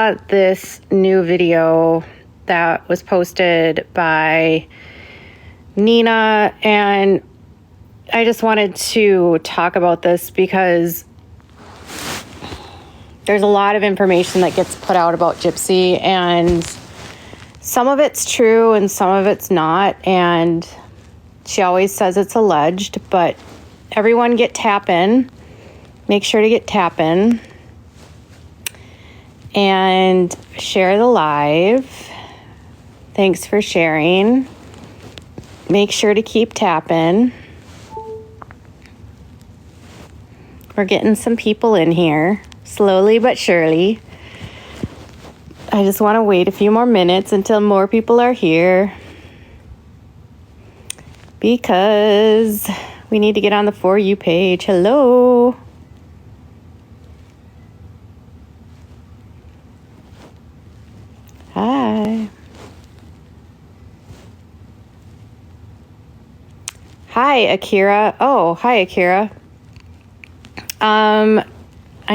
This new video that was posted by Nina, and I just wanted to talk about this because there's a lot of information that gets put out about Gypsy, and some of it's true and some of it's not, and she always says it's alleged, but everyone get tapping. Make sure to get tapping and share the live. Thanks for sharing. Make sure to keep tapping. We're getting some people in here, slowly but surely. I just want to wait a few more minutes until more people are here, because we need to get on the For You page. Hello. Hi. Hi, Akira. Oh, hi, Akira. I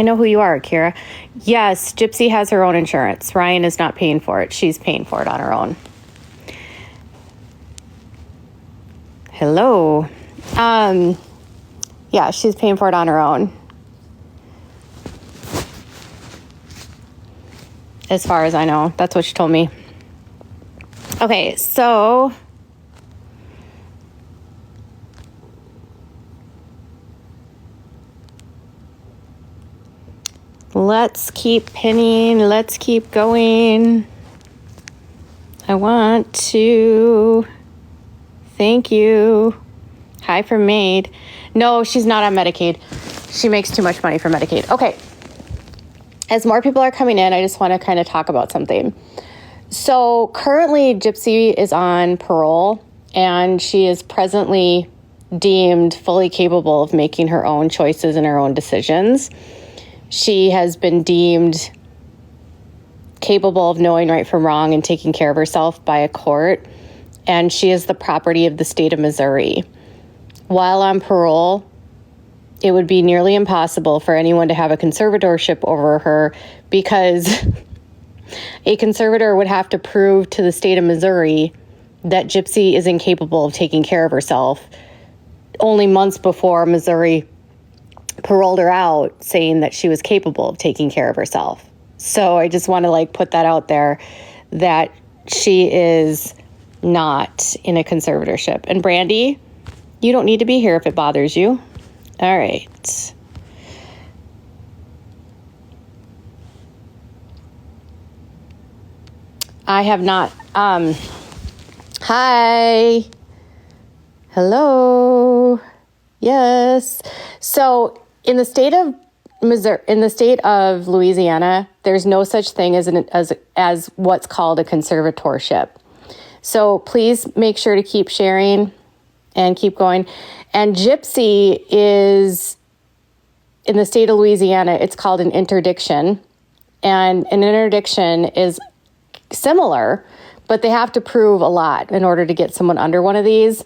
know who you are, Akira. Yes, Gypsy has her own insurance. Ryan is not paying for it. She's paying for it on her own. Hello. Yeah, she's paying for it on her own. As far as I know, that's what she told me. Okay, so let's keep pinning. Let's keep going. I want to thank you. Hi from Maid. No, she's not on Medicaid. She makes too much money for Medicaid. Okay. As more people are coming in, I just want to kind of talk about something. So currently, Gypsy is on parole, and she is presently deemed fully capable of making her own choices and her own decisions. She has been deemed capable of knowing right from wrong and taking care of herself by a court, and she is the property of the state of Missouri. While on parole, it would be nearly impossible for anyone to have a conservatorship over her, because a conservator would have to prove to the state of Missouri that Gypsy is incapable of taking care of herself only months before Missouri paroled her out, saying that she was capable of taking care of herself. So I just want to put that out there, that she is not in a conservatorship. And Brandy, you don't need to be here if it bothers you. All right. I have not. Hi. Hello. Yes. So in the state of Missouri, in the state of Louisiana, there's no such thing as what's called a conservatorship. So please make sure to keep sharing and keep going. And Gypsy is, in the state of Louisiana, it's called an interdiction. And an interdiction is similar, but they have to prove a lot in order to get someone under one of these.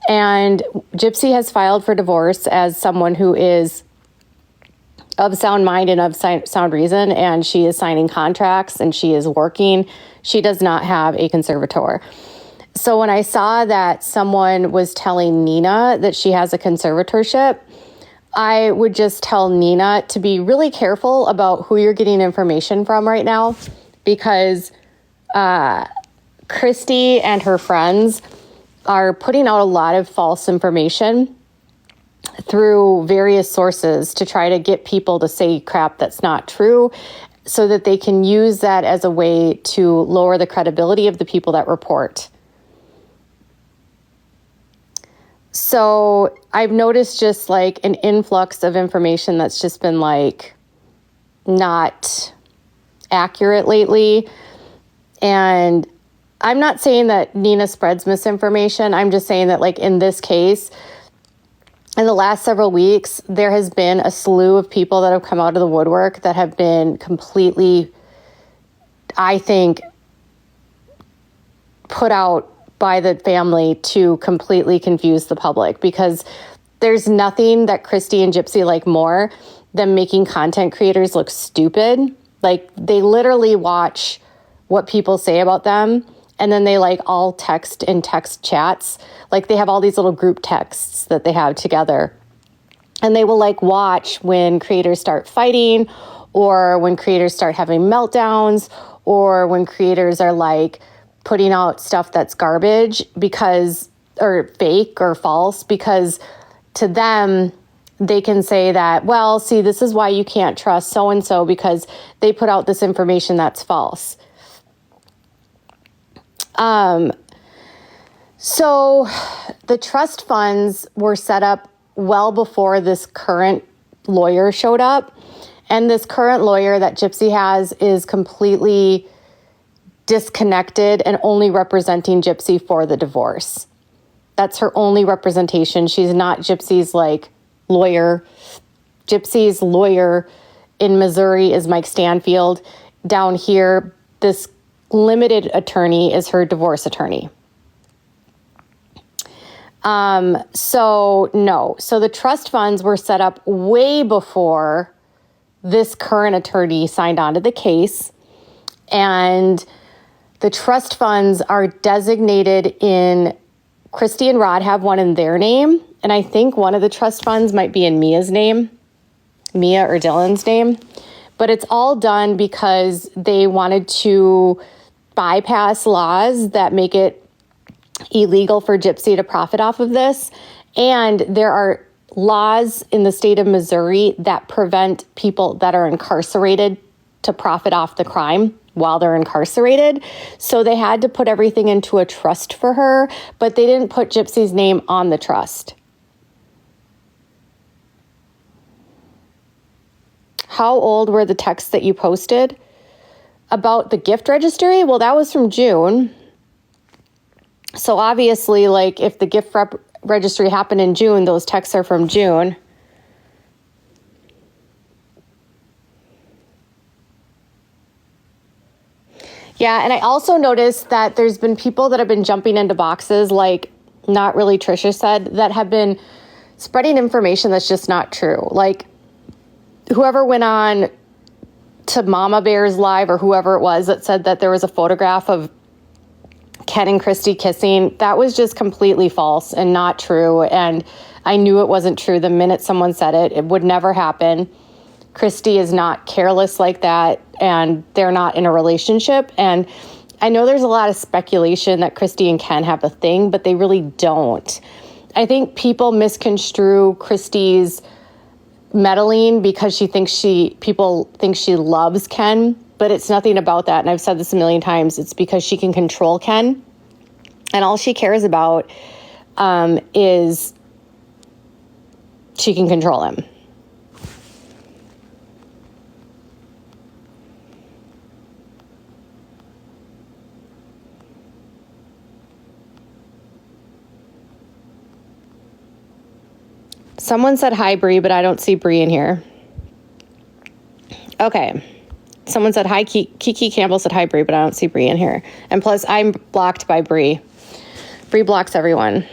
And Gypsy has filed for divorce as someone who is of sound mind and of sound reason, and she is signing contracts and she is working. She does not have a conservator. So when I saw that someone was telling Nina that she has a conservatorship, I would just tell Nina to be really careful about who you're getting information from right now, because Christy and her friends are putting out a lot of false information through various sources to try to get people to say crap that's not true, so that they can use that as a way to lower the credibility of the people that report. So I've noticed just an influx of information that's just been not accurate lately. And I'm not saying that Nina spreads misinformation. I'm just saying that in this case, in the last several weeks, there has been a slew of people that have come out of the woodwork that have been completely, I think, put out by the family to completely confuse the public, because there's nothing that Christy and Gypsy like more than making content creators look stupid. Like, they literally watch what people say about them, and then they like all text in text chats. Like, they have all these little group texts that they have together. And they will like watch when creators start fighting, or when creators start having meltdowns, or when creators are like putting out stuff that's garbage or fake or false, because to them, they can say that, well, see, this is why you can't trust so-and-so because they put out this information that's false. So the trust funds were set up well before this current lawyer showed up. And this current lawyer that Gypsy has is completely disconnected and only representing Gypsy for the divorce. That's her only representation. She's not Gypsy's like lawyer. Gypsy's lawyer in Missouri is Mike Stanfield. Down here, this limited attorney is her divorce attorney. So the trust funds were set up way before this current attorney signed on to the case. And the trust funds are designated in, Christy and Rod have one in their name. And I think one of the trust funds might be in Mia's name, Mia or Dylan's name. But it's all done because they wanted to bypass laws that make it illegal for Gypsy to profit off of this. And there are laws in the state of Missouri that prevent people that are incarcerated to profit off the crime while they're incarcerated. So they had to put everything into a trust for her, but they didn't put Gypsy's name on the trust. How old were the texts that you posted about the gift registry? Well, that was from June. So obviously, like, if the gift registry happened in June, those texts are from June. Yeah, and I also noticed that there's been people that have been jumping into boxes, like Not Really Trisha said, that have been spreading information that's just not true. Like, whoever went on to Mama Bear's Live, or whoever it was that said that there was a photograph of Ken and Christy kissing, that was just completely false and not true. And I knew it wasn't true the minute someone said it. It would never happen. Christy is not careless like that, and they're not in a relationship. And I know there's a lot of speculation that Christy and Ken have a thing, but they really don't. I think people misconstrue Christy's meddling because people think she loves Ken, but it's nothing about that. And I've said this a million times. It's because she can control Ken, and all she cares about is she can control him. Someone said hi, Bree, but I don't see Bree in here. Okay. Someone said hi, Kiki Campbell said hi, Bree, but I don't see Bree in here. And plus, I'm blocked by Bree. Bree blocks everyone.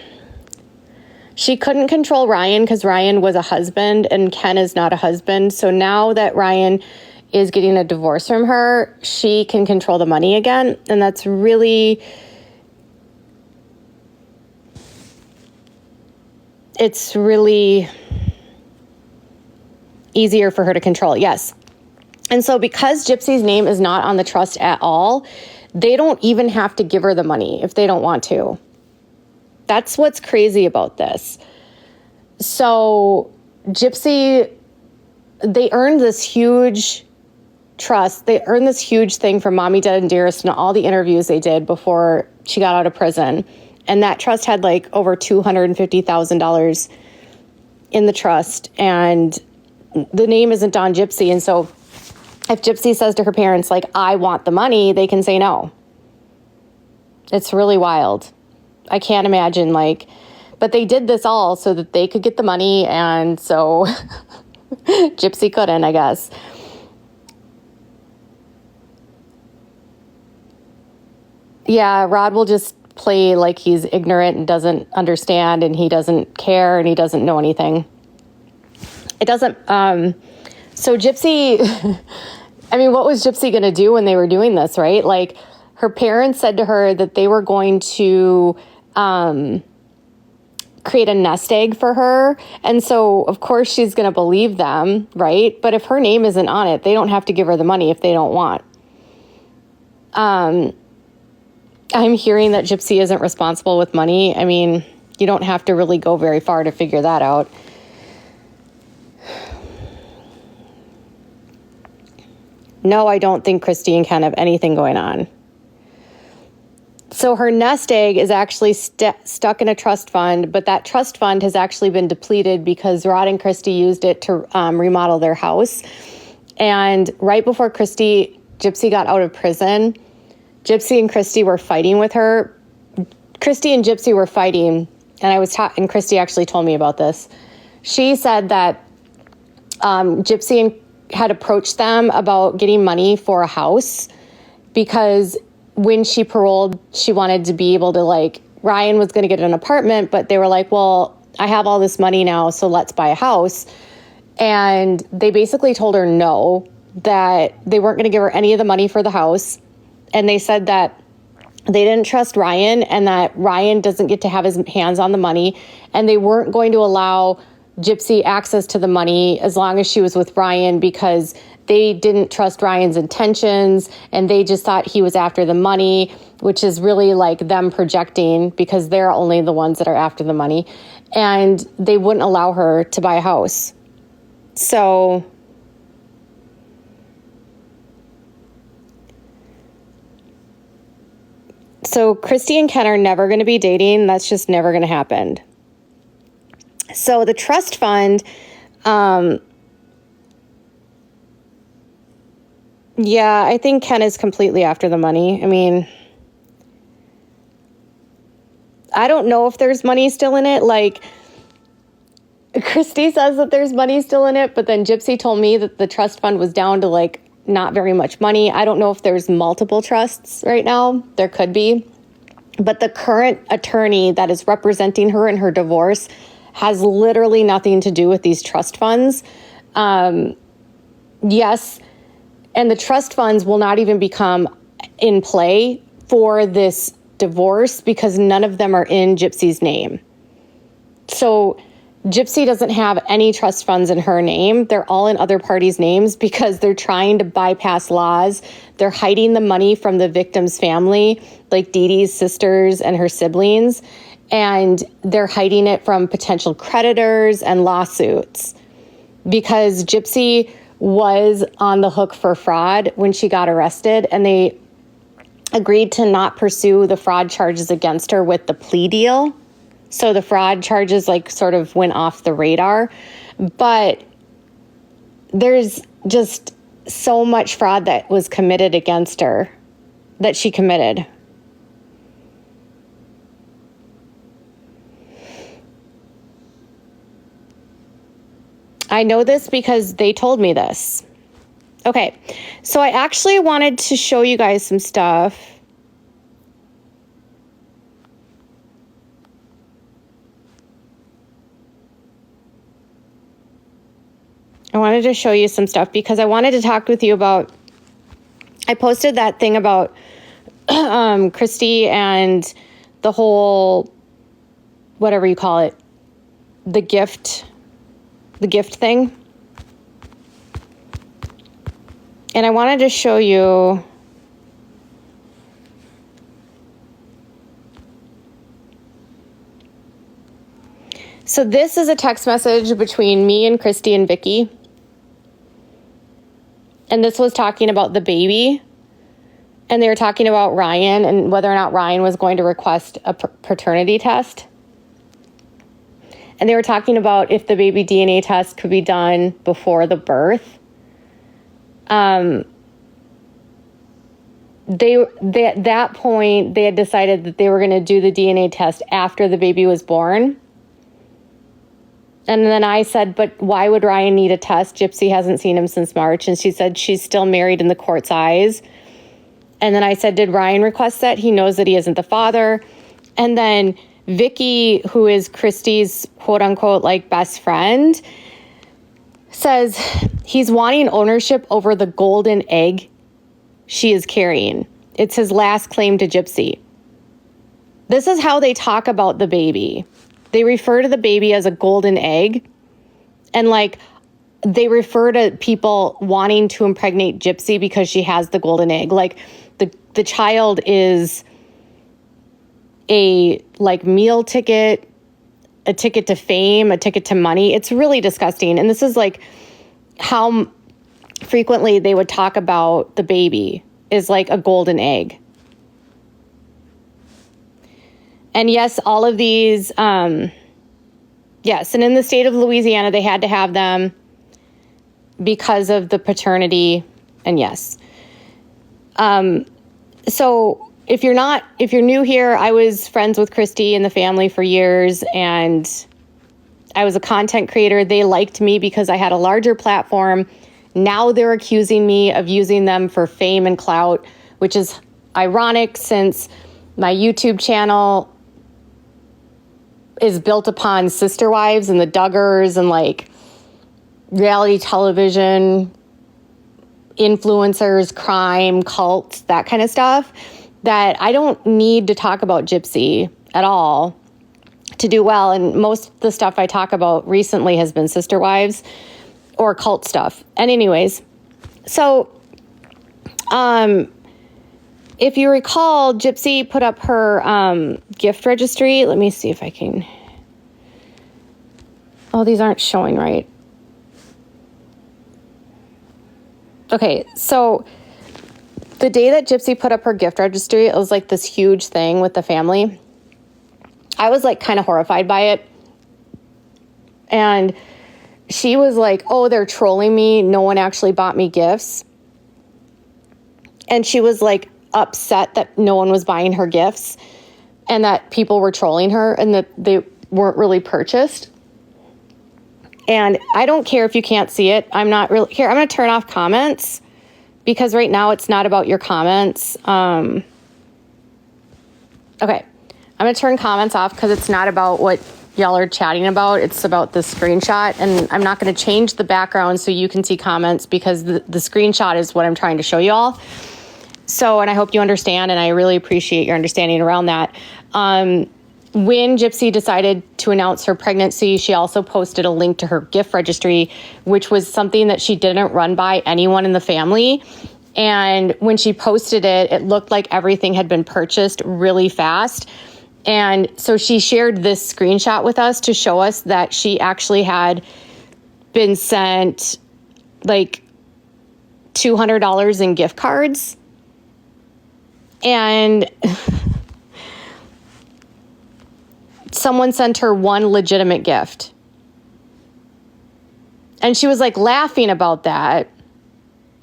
She couldn't control Ryan because Ryan was a husband and Ken is not a husband. So now that Ryan is getting a divorce from her, she can control the money again. And that's really... it's really easier for her to control, yes. And so because Gypsy's name is not on the trust at all, they don't even have to give her the money if they don't want to. That's what's crazy about this. So Gypsy, they earned this huge trust. They earned this huge thing from Mommy, Dad, and Dearest and all the interviews they did before she got out of prison. And that trust had like over $250,000 in the trust. And the name isn't on Gypsy. And so if Gypsy says to her parents, like, I want the money, they can say no. It's really wild. I can't imagine, like, but they did this all so that they could get the money. And so Gypsy couldn't, I guess. Yeah, Rod will just play like he's ignorant and doesn't understand and he doesn't care and he doesn't know anything. It doesn't, so Gypsy, I mean, what was Gypsy going to do when they were doing this, right? Like, her parents said to her that they were going to create a nest egg for her. And so, of course, she's going to believe them, right? But if her name isn't on it, they don't have to give her the money if they don't want. I'm hearing that Gypsy isn't responsible with money. I mean, you don't have to really go very far to figure that out. No, I don't think Christy and Ken have anything going on. So her nest egg is actually stuck in a trust fund, but that trust fund has actually been depleted because Rod and Christy used it to remodel their house. And right before Gypsy got out of prison, Gypsy and Christy were fighting with her. Christy and Gypsy were fighting, and and Christy actually told me about this. She said that Gypsy had approached them about getting money for a house because when she paroled, she wanted to be able to, like, Ryan was going to get an apartment, but they were like, well, I have all this money now, so let's buy a house. And they basically told her no, that they weren't going to give her any of the money for the house. And they said that they didn't trust Ryan and that Ryan doesn't get to have his hands on the money. And they weren't going to allow Gypsy access to the money as long as she was with Ryan because they didn't trust Ryan's intentions and they just thought he was after the money, which is really like them projecting because they're only the ones that are after the money. And they wouldn't allow her to buy a house. So Christy and Ken are never going to be dating. That's just never going to happen. So the trust fund, yeah, I think Ken is completely after the money. I mean, I don't know if there's money still in it. Like, Christy says that there's money still in it, but then Gypsy told me that the trust fund was down to, like, not very much money. I don't know if there's multiple trusts right now. There could be. But the current attorney that is representing her in her divorce has literally nothing to do with these trust funds. Yes, and the trust funds will not even become in play for this divorce because none of them are in Gypsy's name. So Gypsy doesn't have any trust funds in her name. They're all in other parties' names because they're trying to bypass laws. They're hiding the money from the victim's family, like Dee Dee's sisters and her siblings, and they're hiding it from potential creditors and lawsuits because Gypsy was on the hook for fraud when she got arrested, and they agreed to not pursue the fraud charges against her with the plea deal. So the fraud charges like sort of went off the radar, but there's just so much fraud that was committed against her that she committed. I know this because they told me this. Okay, so I actually wanted to show you guys some stuff. I wanted to show you some stuff because I wanted to talk with you about, I posted that thing about Christy and the whole, whatever you call it, the gift thing. And I wanted to show you so this is a text message between me and Christy and Vicky. And this was talking about the baby. And they were talking about Ryan and whether or not Ryan was going to request a paternity test. And they were talking about if the baby DNA test could be done before the birth. At that point, they had decided that they were going to do the DNA test after the baby was born. And then I said, but why would Ryan need a test? Gypsy hasn't seen him since March. And she said she's still married in the court's eyes. And then I said, did Ryan request that? He knows that he isn't the father. And then Vicky, who is Christy's quote unquote like best friend, says he's wanting ownership over the golden egg she is carrying. It's his last claim to Gypsy. This is how they talk about the baby. They refer to the baby as a golden egg. And like, they refer to people wanting to impregnate Gypsy because she has the golden egg. Like, the child is a like meal ticket, a ticket to fame, a ticket to money. It's really disgusting. And this is like how frequently they would talk about the baby is like a golden egg. And yes, all of these, yes. And in the state of Louisiana, they had to have them because of the paternity. And yes. So if you're new here, I was friends with Christy and the family for years, and I was a content creator. They liked me because I had a larger platform. Now they're accusing me of using them for fame and clout, which is ironic since my YouTube channel is built upon sister wives and the Duggars and like reality television, influencers, crime, cults, that kind of stuff, that I don't need to talk about Gypsy at all to do well. And most of the stuff I talk about recently has been sister wives or cult stuff. And anyways, so if you recall, Gypsy put up her gift registry. Let me see if I can. Oh, these aren't showing right. Okay, so the day that Gypsy put up her gift registry, it was like this huge thing with the family. I was like kind of horrified by it. And she was like, oh, they're trolling me. No one actually bought me gifts. And she was like upset that no one was buying her gifts and that people were trolling her and that they weren't really purchased. And I don't care if you can't see it. I'm not really here. I'm going to turn off comments because right now it's not about your comments. Okay. I'm going to turn comments off because it's not about what y'all are chatting about. It's about the screenshot. And I'm not going to change the background so you can see comments because the screenshot is what I'm trying to show you all. So, and I hope you understand, and I really appreciate your understanding around that. When Gypsy decided to announce her pregnancy, she also posted a link to her gift registry, which was something that she didn't run by anyone in the family. And when she posted it, it looked like everything had been purchased really fast. And so she shared this screenshot with us to show us that she actually had been sent like $200 in gift cards. And someone sent her one legitimate gift. And she was like laughing about that.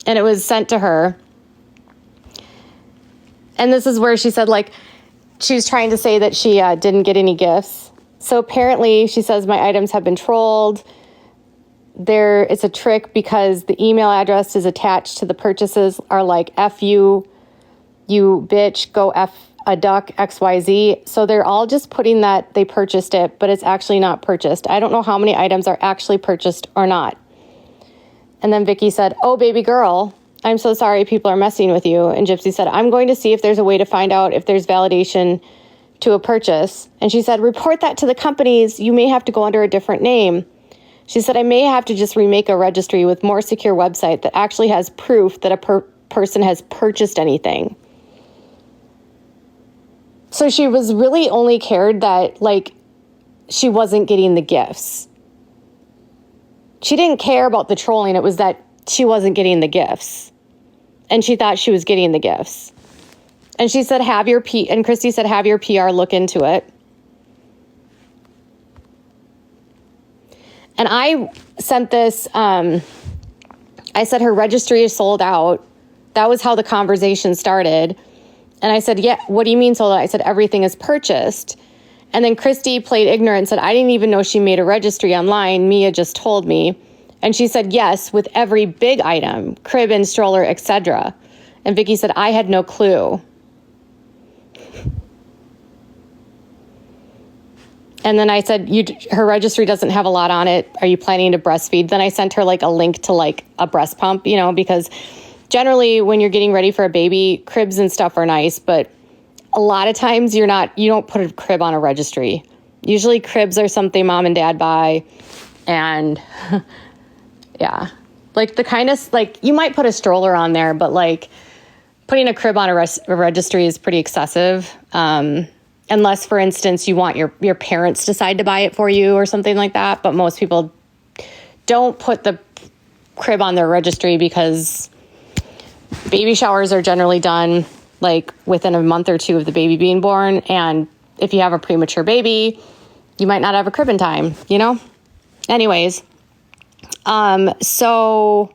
And it was sent to her. And this is where she said like, she was trying to say that she didn't get any gifts. So apparently she says my items have been trolled. There is a trick because the email address is attached to the purchases are like F you bitch, go F a duck, XYZ. So they're all just putting that they purchased it, but it's actually not purchased. I don't know how many items are actually purchased or not. And then Vicky said, oh, baby girl, I'm so sorry people are messing with you. And Gypsy said, I'm going to see if there's a way to find out if there's validation to a purchase. And she said, report that to the companies. You may have to go under a different name. She said, I may have to just remake a registry with more secure website that actually has proof that a person has purchased anything. So she was really only cared that, like, she wasn't getting the gifts. She didn't care about the trolling. It was that she wasn't getting the gifts. And she thought she was getting the gifts. And she said, and Christy said, have your PR look into it. And I sent this, I said her registry is sold out. That was how the conversation started. And I said, yeah, what do you mean sold out? I said, everything is purchased. And then Christy played ignorant and said, I didn't even know she made a registry online. Mia just told me. And she said, yes, with every big item, crib and stroller, etc. And Vicky said, I had no clue. And then I said, her registry doesn't have a lot on it. Are you planning to breastfeed? Then I sent her like a link to like a breast pump, you know, because generally when you're getting ready for a baby, cribs and stuff are nice, but a lot of times you don't put a crib on a registry. Usually cribs are something mom and dad buy. And yeah, like the kind of, like you might put a stroller on there, but like putting a crib on a registry is pretty excessive. Unless, for instance, you want your parents decide to buy it for you or something like that. But most people don't put the crib on their registry because baby showers are generally done like within a month or two of the baby being born. And if you have a premature baby, you might not have a crib in time, you know? Anyways, so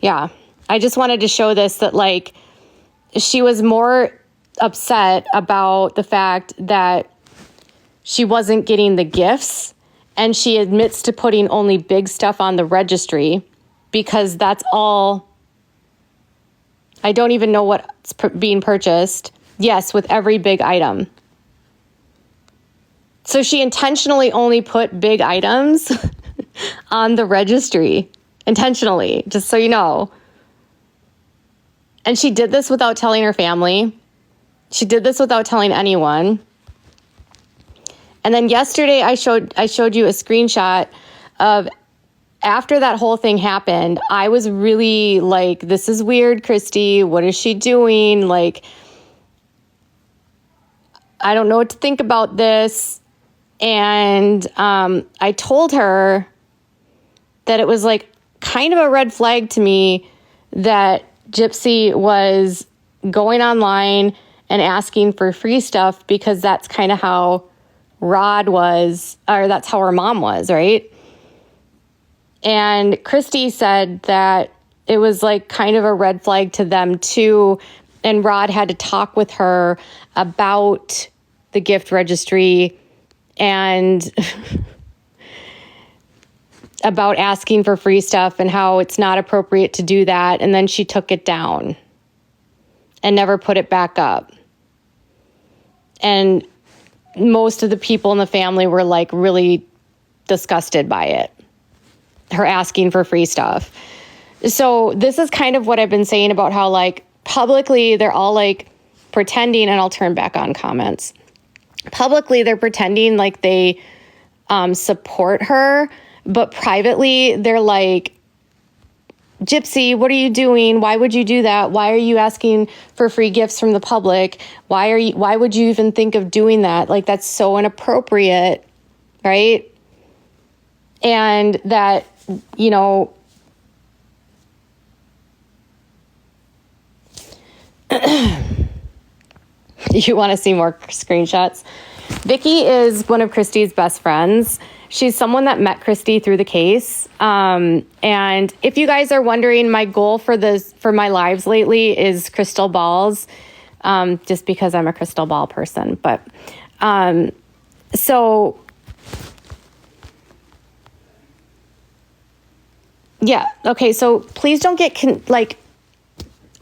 yeah, I just wanted to show this, that like she was more upset about the fact that she wasn't getting the gifts, and she admits to putting only big stuff on the registry because that's all. I don't even know what's being purchased. Yes, with every big item. So she intentionally only put big items on the registry. Intentionally, just so you know. And she did this without telling her family. She did this without telling anyone. And then yesterday I showed you a screenshot of after that whole thing happened. I was really like, this is weird, Christy. What is she doing? Like, I don't know what to think about this. And I told her that it was like kind of a red flag to me that Gypsy was going online and asking for free stuff, because that's kind of how Rod was, or that's how her mom was, right? And Christy said that it was like kind of a red flag to them too. And Rod had to talk with her about the gift registry and about asking for free stuff and how it's not appropriate to do that. And then she took it down and never put it back up. And most of the people in the family were like really disgusted by it, her asking for free stuff. So this is kind of what I've been saying about how like publicly they're all like pretending, and I'll turn back on comments. Publicly they're pretending like they support her, but privately they're like, Gypsy, what are you doing? Why would you do that? Why are you asking for free gifts from the public? Why would you even think of doing that? Like, that's so inappropriate, right? And that, you know, you want to see more screenshots? Vicky is one of Christy's best friends. She's someone that met Christy through the case. And if you guys are wondering, my goal for my lives lately is crystal balls, just because I'm a crystal ball person. But so yeah, okay. So please don't get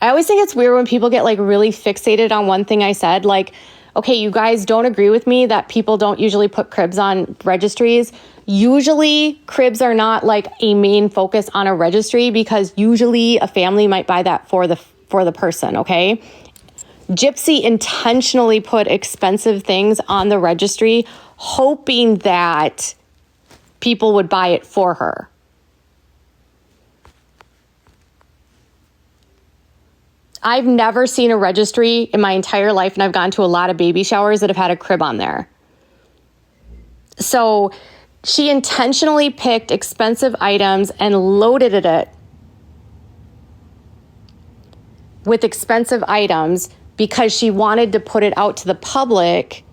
I always think it's weird when people get like really fixated on one thing I said. Like, okay, you guys don't agree with me that people don't usually put cribs on registries. Usually cribs are not like a main focus on a registry, because usually a family might buy that for the person, okay? Gypsy intentionally put expensive things on the registry, hoping that people would buy it for her. I've never seen a registry in my entire life, and I've gone to a lot of baby showers that have had a crib on there. So she intentionally picked expensive items and loaded it with expensive items because she wanted to put it out to the public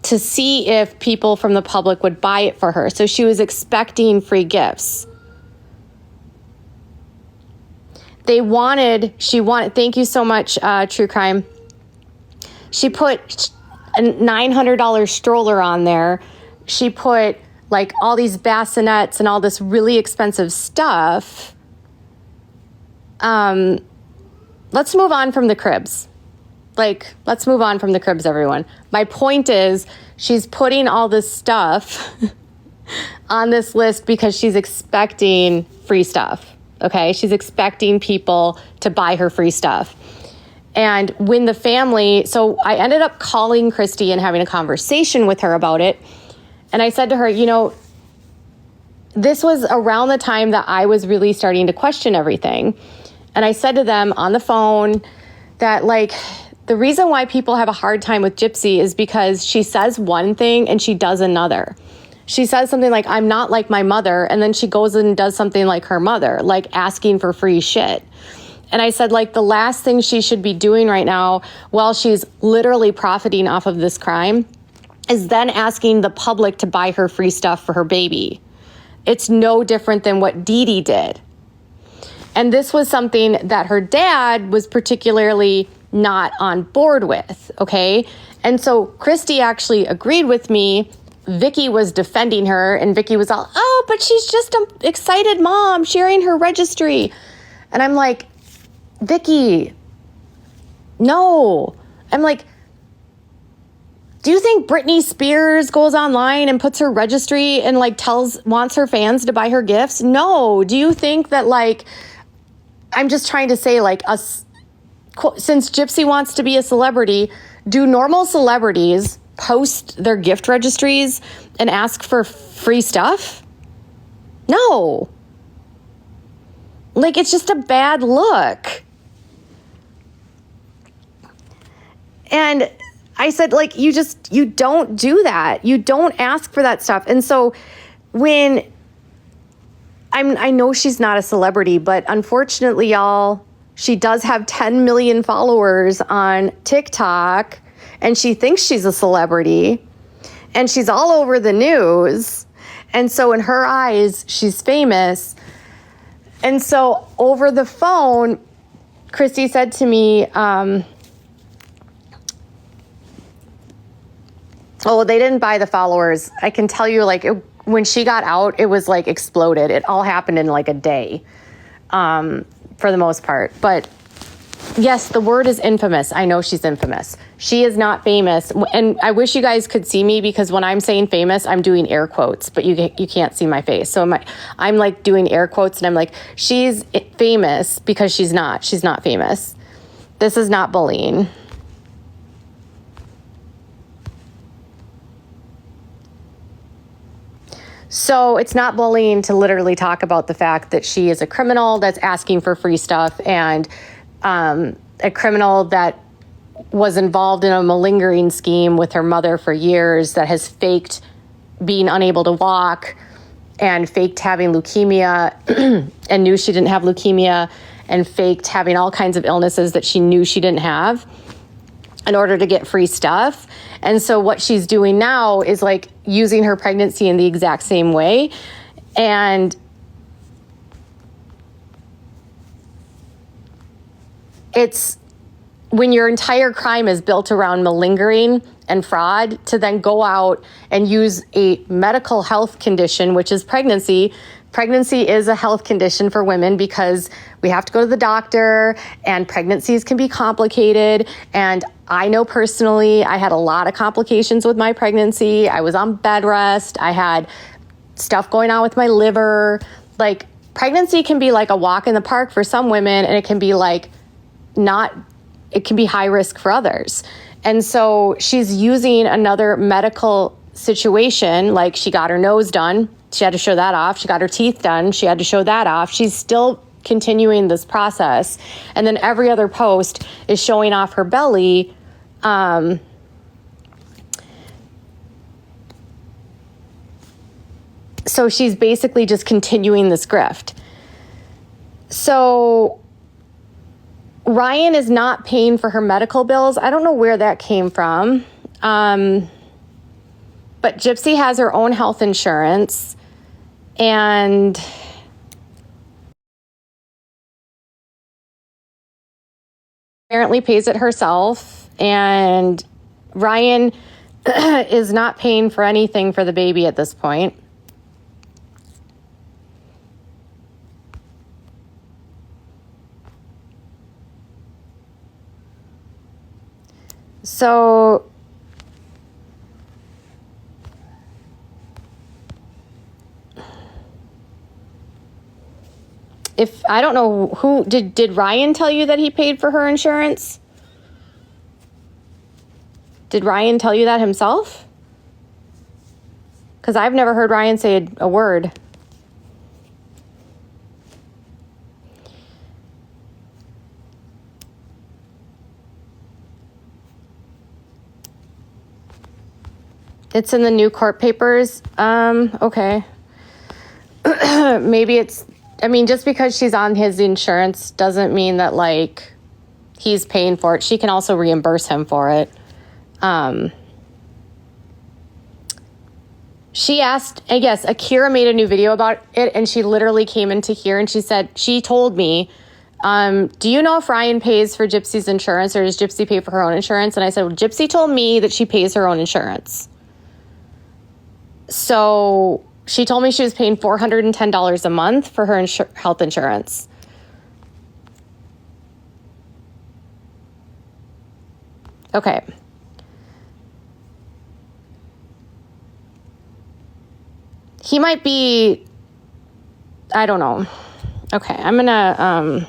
to see if people from the public would buy it for her. So she was expecting free gifts. Thank you so much, True Crime. She put a $900 stroller on there. She put like all these bassinets and all this really expensive stuff. let's move on from the cribs. Like, let's move on from the cribs, everyone. My point is, she's putting all this stuff on this list because she's expecting free stuff, okay? She's expecting people to buy her free stuff. And when the family, so I ended up calling Christy and having a conversation with her about it. And I said to her, you know, this was around the time that I was really starting to question everything. And I said to them on the phone that, like, the reason why people have a hard time with Gypsy is because she says one thing and she does another. She says something like, I'm not like my mother. And then she goes and does something like her mother, like asking for free shit. And I said, like, the last thing she should be doing right now, while she's literally profiting off of this crime, is then asking the public to buy her free stuff for her baby. It's no different than what Dee Dee did. And this was something that her dad was particularly not on board with, okay? And so Christy actually agreed with me. Vicky was defending her, and Vicky was all, oh, but she's just an excited mom sharing her registry. And I'm like, Vicky, no. I'm like, do you think Britney Spears goes online and puts her registry and like wants her fans to buy her gifts? No. Do you think that, like, I'm just trying to say, like, since Gypsy wants to be a celebrity, do normal celebrities post their gift registries and ask for free stuff? No. Like, it's just a bad look. And I said, like, you don't do that. You don't ask for that stuff. And so when I know she's not a celebrity, but unfortunately, y'all, she does have 10 million followers on TikTok, and she thinks she's a celebrity, and she's all over the news. And so in her eyes, she's famous. And so over the phone, Christy said to me, oh, they didn't buy the followers. I can tell you, like, when she got out, it was like exploded. It all happened in like a day, for the most part. But yes, the word is infamous. I know she's infamous. She is not famous. And I wish you guys could see me, because when I'm saying famous, I'm doing air quotes, but you can't see my face. So I'm like doing air quotes, and I'm like, she's famous, because she's not. She's not famous. This is not bullying. So it's not bullying to literally talk about the fact that she is a criminal that's asking for free stuff, and a criminal that was involved in a malingering scheme with her mother for years, that has faked being unable to walk and faked having leukemia and knew she didn't have leukemia, and faked having all kinds of illnesses that she knew she didn't have in order to get free stuff. And so what she's doing now is like using her pregnancy in the exact same way. And it's when your entire crime is built around malingering and fraud, to then go out and use a medical health condition, which is pregnancy. Pregnancy is a health condition for women because we have to go to the doctor, and pregnancies can be complicated. And I know personally, I had a lot of complications with my pregnancy. I was on bed rest. I had stuff going on with my liver. Like, pregnancy can be like a walk in the park for some women, and it can be like it can be high risk for others. And so she's using another medical situation, like she got her nose done. She had to show that off. She got her teeth done. She had to show that off. She's still continuing this process. And then every other post is showing off her belly. So she's basically just continuing this grift. So Ryan is not paying for her medical bills. I don't know where that came from. But Gypsy has her own health insurance, and apparently pays it herself. And Ryan is not paying for anything for the baby at this point. So if I don't know who did Ryan tell you that he paid for her insurance? Did Ryan tell you that himself? Because I've never heard Ryan say a word. It's in the new court papers. Okay. Maybe it's, I mean, just because she's on his insurance doesn't mean that, like, he's paying for it. She can also reimburse him for it. She asked, I guess, Akira made a new video about it, and she literally came into here and she said, she told me, do you know if Ryan pays for Gypsy's insurance, or does Gypsy pay for her own insurance? And I said, well, Gypsy told me that she pays her own insurance. So she told me she was paying $410 a month for her health insurance. Okay. He might be, I don't know. Okay, I'm gonna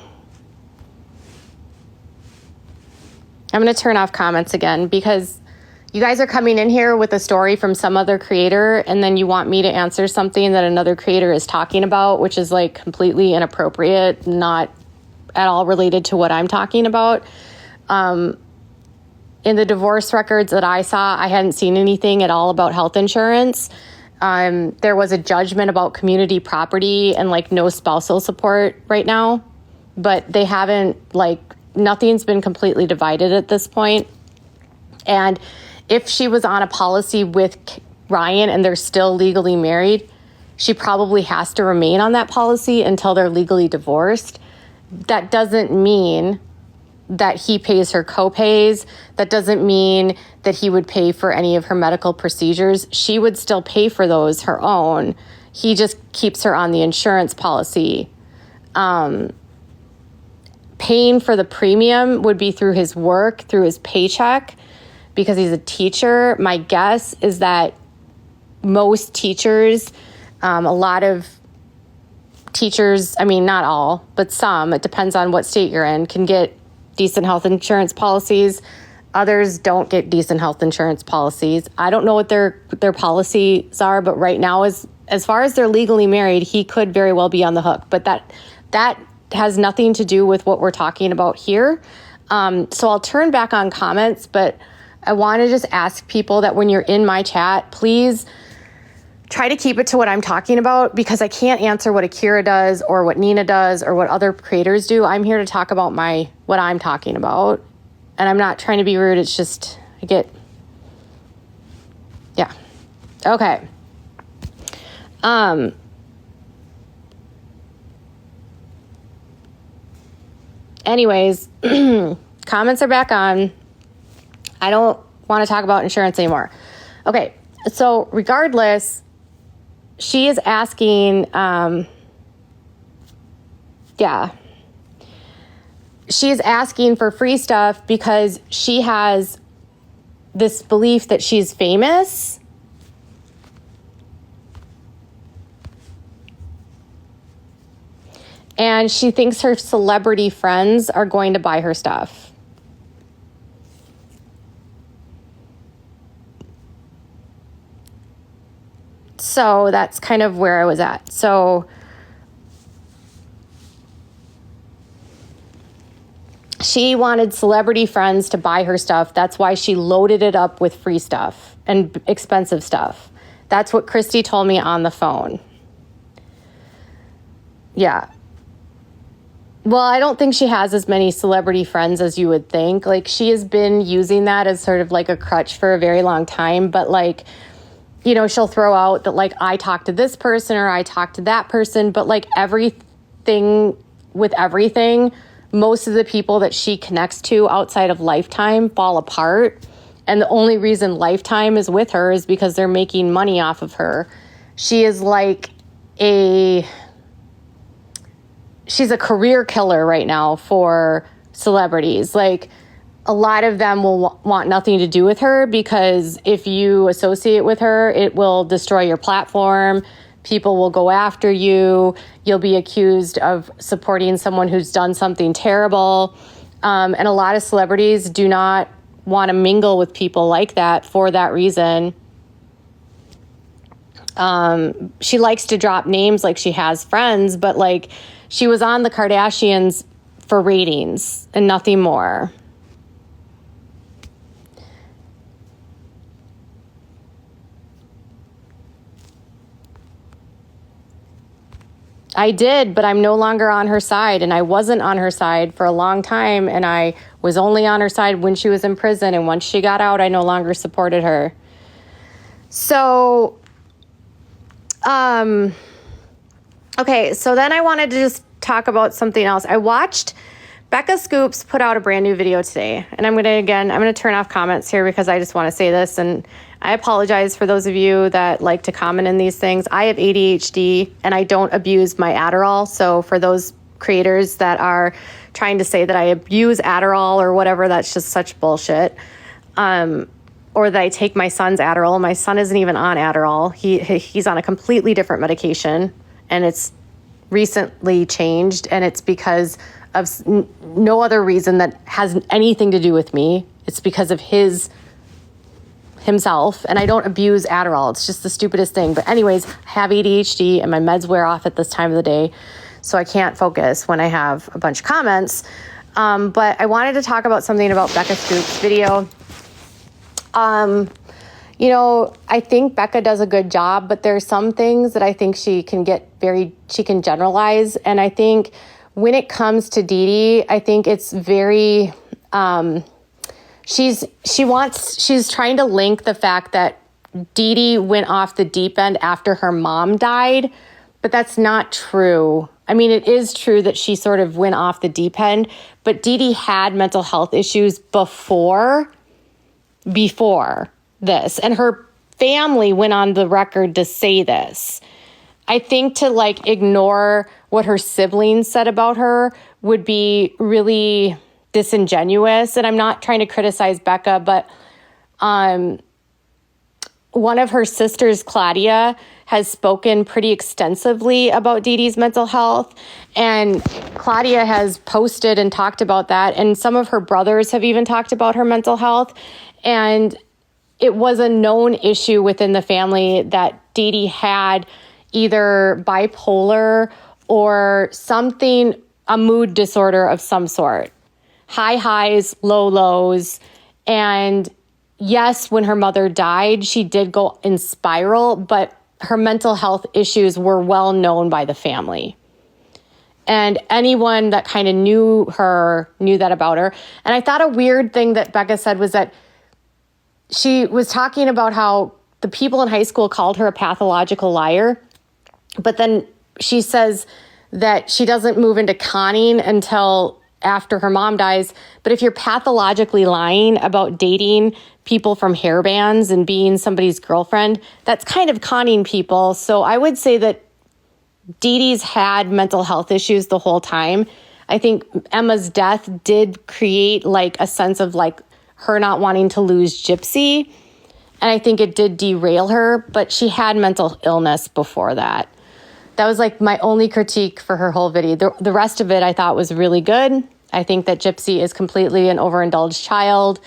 turn off comments again, because you guys are coming in here with a story from some other creator, and then you want me to answer something that another creator is talking about, which is like completely inappropriate, not at all related to what I'm talking about. In the divorce records that I saw, I hadn't seen anything at all about health insurance. There was a judgment about community property and like no spousal support right now, but they haven't, like, nothing's been completely divided at this point. And if she was on a policy with Ryan and they're still legally married, she probably has to remain on that policy until they're legally divorced. That doesn't mean that he pays her co-pays. That doesn't mean that he would pay for any of her medical procedures. She would still pay for those, her own. He just keeps her on the insurance policy. Paying for the premium would be through his work, through his paycheck, because he's a teacher. My guess is that most teachers, a lot of teachers, I mean, not all, but some, it depends on what state you're in, can get decent health insurance policies. Others don't get decent health insurance policies. I don't know what their policies are, but right now, as far as they're legally married, he could very well be on the hook. But that has nothing to do with what we're talking about here. So I'll turn back on comments, but I want to just ask people that when you're in my chat, please try to keep it to what I'm talking about, because I can't answer what Akira does or what Nina does or what other creators do. I'm here to talk about what I'm talking about. And I'm not trying to be rude. It's just, yeah. Okay. Anyways, comments are back on. I don't want to talk about insurance anymore. Okay. So regardless, she is asking, she is asking for free stuff because she has this belief that she's famous. And she thinks her celebrity friends are going to buy her stuff. So that's kind of where I was at. So she wanted celebrity friends to buy her stuff. That's why she loaded it up with free stuff and expensive stuff. That's what Christy told me on the phone. Yeah. Well, I don't think she has as many celebrity friends as you would think. Like, she has been using that as sort of like a crutch for a very long time. But, like, you know, she'll throw out that, like, I talked to this person or I talked to that person. But, like, everything with everything, most of the people that she connects to outside of Lifetime fall apart. And the only reason Lifetime is with her is because they're making money off of her. She is like she's a career killer right now for celebrities. Like, a lot of them will want nothing to do with her, because if you associate with her, it will destroy your platform. People will go after you. You'll be accused of supporting someone who's done something terrible. And a lot of celebrities do not want to mingle with people like that for that reason. She likes to drop names like she has friends, but like she was on the Kardashians for ratings and nothing more. I did, but I'm no longer on her side, and I wasn't on her side for a long time, and I was only on her side when she was in prison, and once she got out, I no longer supported her. So, okay, so then I wanted to just talk about something else. I watched Becca Scoops put out a brand new video today, and I'm going to turn off comments here because I just want to say this, and I apologize for those of you that like to comment in these things. I have ADHD and I don't abuse my Adderall. So for those creators that are trying to say that I abuse Adderall or whatever, that's just such bullshit. Or that I take my son's Adderall. My son isn't even on Adderall. He's on a completely different medication, and it's recently changed, and it's because of no other reason that has anything to do with me. It's because of himself, and I don't abuse Adderall. It's just the stupidest thing. But anyways, I have ADHD and my meds wear off at this time of the day, so I can't focus when I have a bunch of comments. But I wanted to talk about something about Becca Scoop's video. I think Becca does a good job, but there's some things that I think she can generalize. And I think when it comes to Dee Dee, I think it's very, she's trying to link the fact that Dee Dee went off the deep end after her mom died, but that's not true. I mean, it is true that she sort of went off the deep end, but Dee Dee had mental health issues before this, and her family went on the record to say this. I think to ignore what her siblings said about her would be really disingenuous. And I'm not trying to criticize Becca, but one of her sisters, Claudia, has spoken pretty extensively about Dee Dee's mental health. And Claudia has posted and talked about that. And some of her brothers have even talked about her mental health. And it was a known issue within the family that Dee Dee had either bipolar or something, a mood disorder of some sort. High highs, low lows. And yes, when her mother died, she did go in spiral, but her mental health issues were well known by the family. And anyone that kind of knew her knew that about her. And I thought a weird thing that Becca said was that she was talking about how the people in high school called her a pathological liar. But then she says that she doesn't move into conning until after her mom dies. But if you're pathologically lying about dating people from hair bands and being somebody's girlfriend, that's kind of conning people. So I would say that Dee Dee's had mental health issues the whole time. I think Emma's death did create a sense of her not wanting to lose Gypsy. And I think it did derail her, but she had mental illness before that. That was my only critique for her whole video. The rest of it I thought was really good. I think that Gypsy is completely an overindulged child.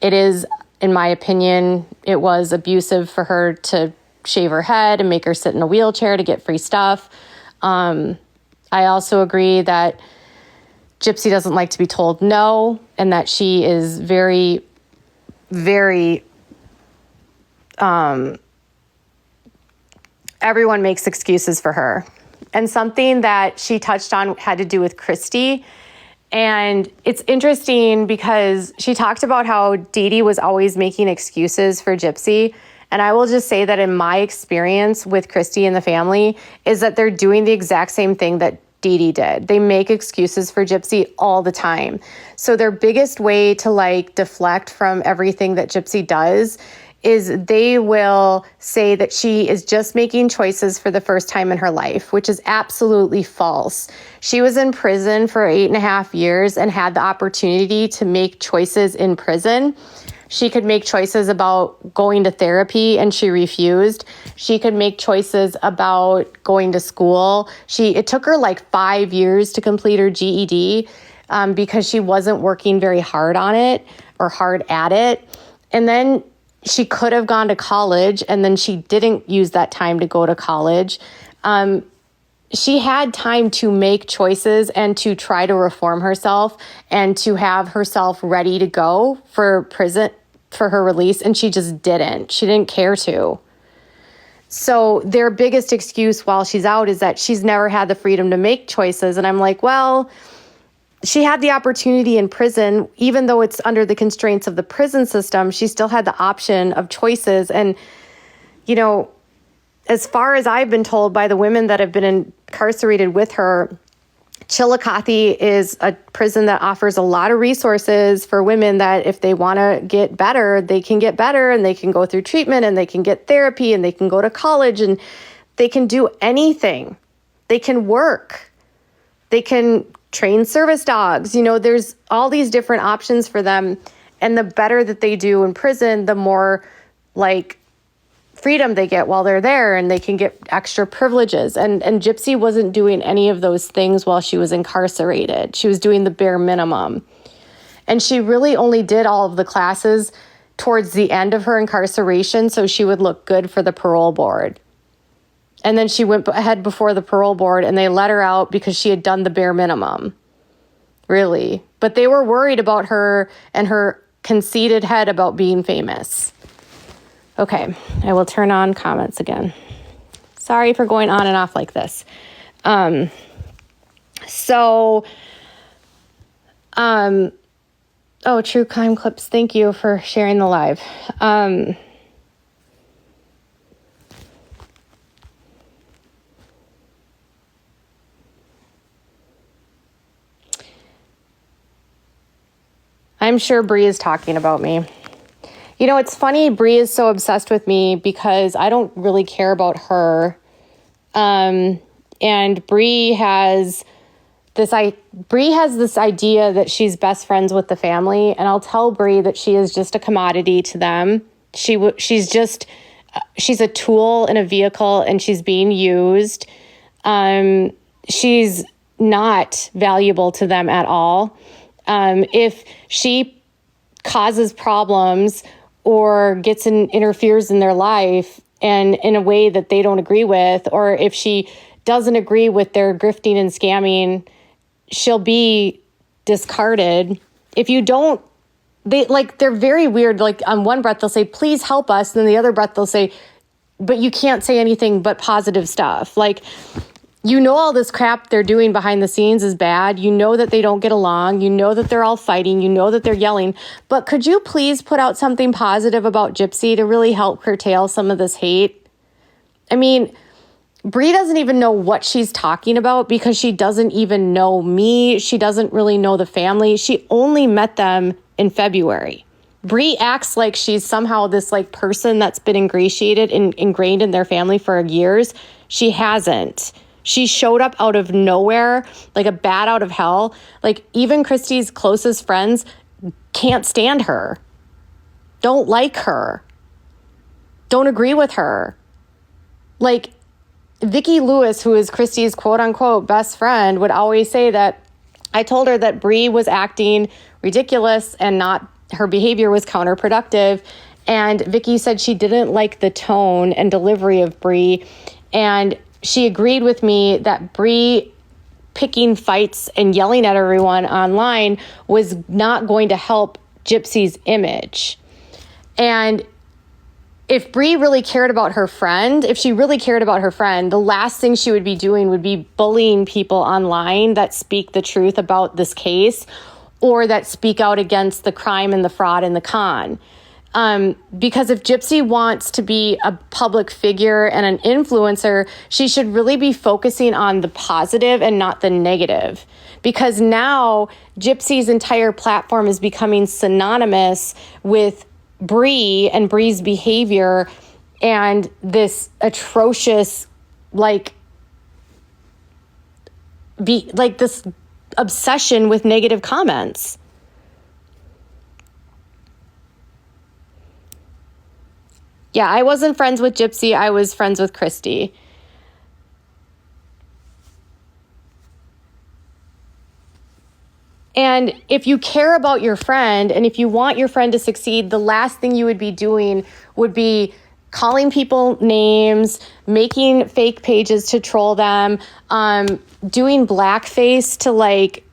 It is, in my opinion, it was abusive for her to shave her head and make her sit in a wheelchair to get free stuff. I also agree that Gypsy doesn't like to be told no, and that she is very, very, everyone makes excuses for her. And something that she touched on had to do with Christy. And it's interesting because she talked about how Dee Dee was always making excuses for Gypsy. And I will just say that in my experience with Christy and the family is that they're doing the exact same thing that Dee Dee did. They make excuses for Gypsy all the time. So their biggest way to deflect from everything that Gypsy does is they will say that she is just making choices for the first time in her life, which is absolutely false. She was in prison for 8.5 years and had the opportunity to make choices in prison. She could make choices about going to therapy and she refused. She could make choices about going to school. It took her like 5 years to complete her GED because she wasn't working very hard on it or hard at it. And then she could have gone to college, and then she didn't use that time to go to college. She had time to make choices and to try to reform herself and to have herself ready to go for prison, for her release, and she just didn't. She didn't care to. So their biggest excuse while she's out is that she's never had the freedom to make choices. And I'm like, well, she had the opportunity in prison, even though it's under the constraints of the prison system, she still had the option of choices. And, you know, as far as I've been told by the women that have been incarcerated with her, Chillicothe is a prison that offers a lot of resources for women that if they want to get better, they can get better and they can go through treatment and they can get therapy and they can go to college and they can do anything. They can work. They can train service dogs. You know, there's all these different options for them. And the better that they do in prison, the more like freedom they get while they're there, and they can get extra privileges. And Gypsy wasn't doing any of those things while she was incarcerated. She was doing the bare minimum. And she really only did all of the classes towards the end of her incarceration so she would look good for the parole board. And then she went ahead before the parole board and they let her out because she had done the bare minimum. Really. But they were worried about her and her conceited head about being famous. Okay, I will turn on comments again. Sorry for going on and off like this. Oh, True Crime Clips, thank you for sharing the live. I'm sure Bree is talking about me. You know, it's funny, Bree is so obsessed with me because I don't really care about her. And Bree has this idea that she's best friends with the family. And I'll tell Bree that she is just a commodity to them. She's a tool in a vehicle and she's being used. She's not valuable to them at all. If she causes problems or interferes in their life and in a way that they don't agree with, or if she doesn't agree with their grifting and scamming, she'll be discarded. If you don't, they're very weird. Like on one breath, they'll say, please help us. And then the other breath, they'll say, but you can't say anything but positive stuff. Like, you know, all this crap they're doing behind the scenes is bad. You know that they don't get along. You know that they're all fighting. You know that they're yelling. But could you please put out something positive about Gypsy to really help curtail some of this hate? I mean, Bree doesn't even know what she's talking about because she doesn't even know me. She doesn't really know the family. She only met them in February. Bree acts like she's somehow this like person that's been ingratiated and ingrained in their family for years. She hasn't. She showed up out of nowhere, like a bat out of hell. Like even Christy's closest friends can't stand her, don't like her, don't agree with her. Like Vicki Lewis, who is Christy's quote unquote best friend, would always say that I told her that Bree was acting ridiculous and her behavior was counterproductive. And Vicki said she didn't like the tone and delivery of Bree. And she agreed with me that Bree picking fights and yelling at everyone online was not going to help Gypsy's image. And if Bree really cared about her friend, the last thing she would be doing would be bullying people online that speak the truth about this case or that speak out against the crime and the fraud and the con. Because if Gypsy wants to be a public figure and an influencer, she should really be focusing on the positive and not the negative. Because now Gypsy's entire platform is becoming synonymous with Bree and Bree's behavior and this atrocious, this obsession with negative comments. Yeah, I wasn't friends with Gypsy. I was friends with Christy. And if you care about your friend and if you want your friend to succeed, the last thing you would be doing would be calling people names, making fake pages to troll them, doing blackface to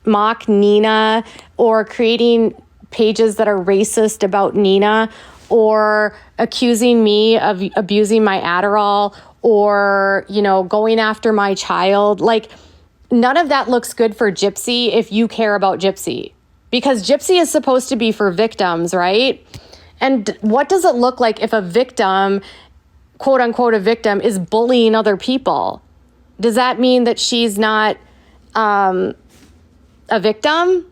mock Nina, or creating pages that are racist about Nina, or accusing me of abusing my Adderall, or, going after my child. None of that looks good for Gypsy if you care about Gypsy, because Gypsy is supposed to be for victims, right? And what does it look like if a victim, quote unquote, a victim, is bullying other people? Does that mean that she's not a victim?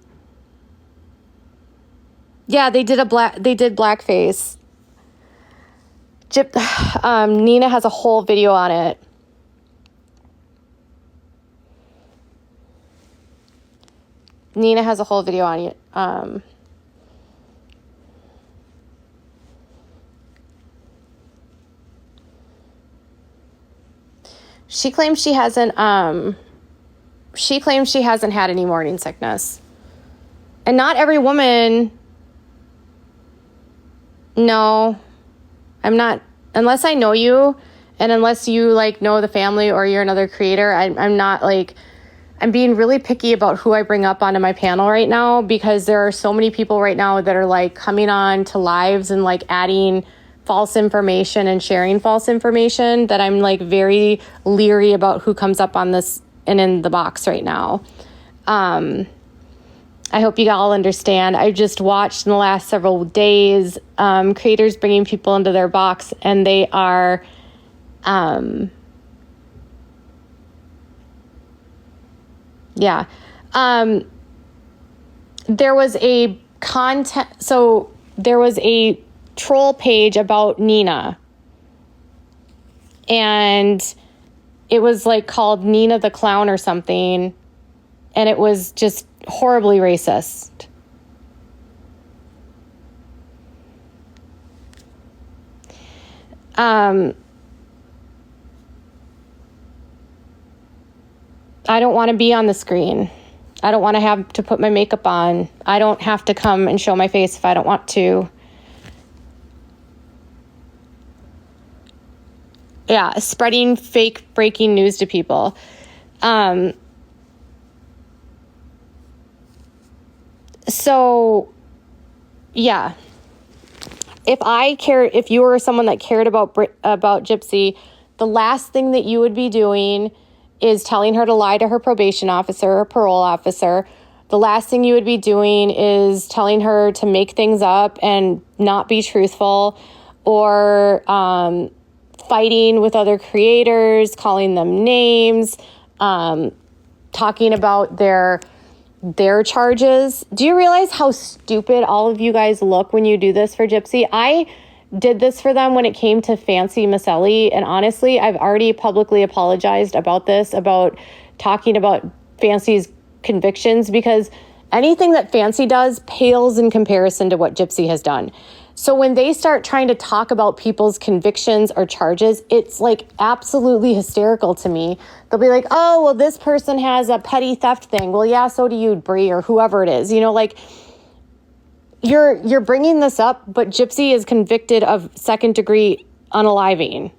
Yeah, they did blackface. Nina has a whole video on it. Nina has a whole video on it. She claims she hasn't had any morning sickness. And not every woman. No, I'm not, unless I know you, and unless you know the family or you're another creator. I'm not I'm being really picky about who I bring up onto my panel right now, because there are so many people right now that are coming on to lives and adding false information and sharing false information, that I'm very leery about who comes up on this and in the box right now. I hope you all understand. I've just watched in the last several days creators bringing people into their box, and they are there was a troll page about Nina, and it was called Nina the Clown or something, and it was just horribly racist. I don't want to be on the screen. I don't want to have to put my makeup on. I don't have to come and show my face if I don't want to. Yeah, spreading fake breaking news to people. So, yeah. If you were someone that cared about Gypsy, the last thing that you would be doing is telling her to lie to her probation officer or parole officer. The last thing you would be doing is telling her to make things up and not be truthful, or fighting with other creators, calling them names, talking about their charges. Do you realize how stupid all of you guys look when you do this for Gypsy? I did this for them when it came to Fancy Maselli, and honestly, I've already publicly apologized about this, about talking about Fancy's convictions, because anything that Fancy does pales in comparison to what Gypsy has done. So when they start trying to talk about people's convictions or charges, it's absolutely hysterical to me. They'll be like, oh, well, this person has a petty theft thing. Well, yeah, so do you, Bree, or whoever it is. You're bringing this up, but Gypsy is convicted of second-degree unaliving.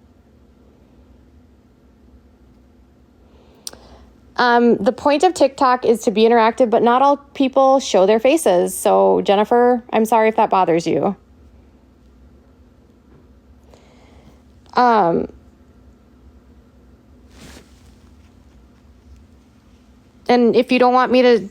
The point of TikTok is to be interactive, but not all people show their faces. So, Jennifer, I'm sorry if that bothers you. And if you don't want to,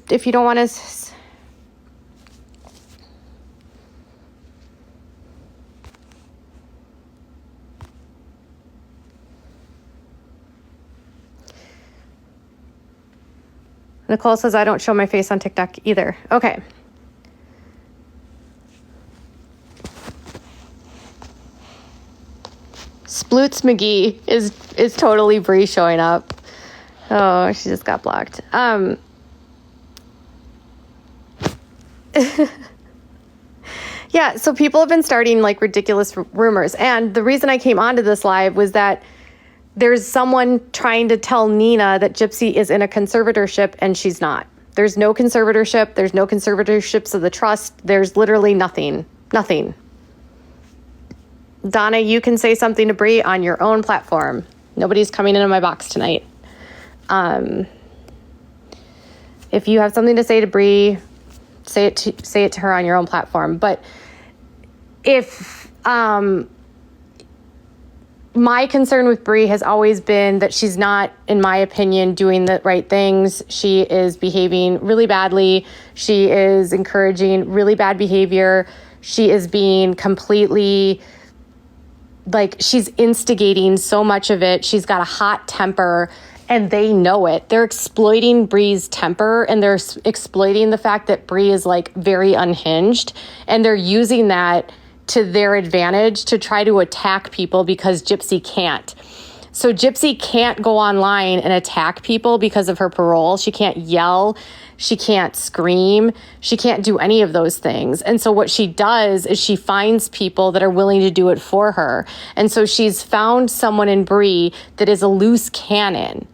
Nicole says, I don't show my face on TikTok either. Okay. Sploots McGee is totally Bree showing up. Oh, she just got blocked. Yeah, so people have been starting like ridiculous rumors. And the reason I came onto this live was that there's someone trying to tell Nina that Gypsy is in a conservatorship and she's not. There's no conservatorship. There's no conservatorships of the trust. There's literally nothing. Nothing. Donna, you can say something to Bree on your own platform. Nobody's coming into my box tonight. If you have something to say to Bree, say it to her on your own platform. But if my concern with Bree has always been that she's not, in my opinion, doing the right things. She is behaving really badly. She is encouraging really bad behavior. She is being completely, like, she's instigating so much of it. She's got a hot temper, and they know it. They're exploiting Bree's temper, and they're exploiting the fact that Bree is, like, very unhinged, and they're using that to their advantage to try to attack people because Gypsy can't. So Gypsy can't go online and attack people because of her parole. She can't yell. She can't scream. She can't do any of those things. And so what she does is she finds people that are willing to do it for her. And so she's found someone in Bree that is a loose cannon.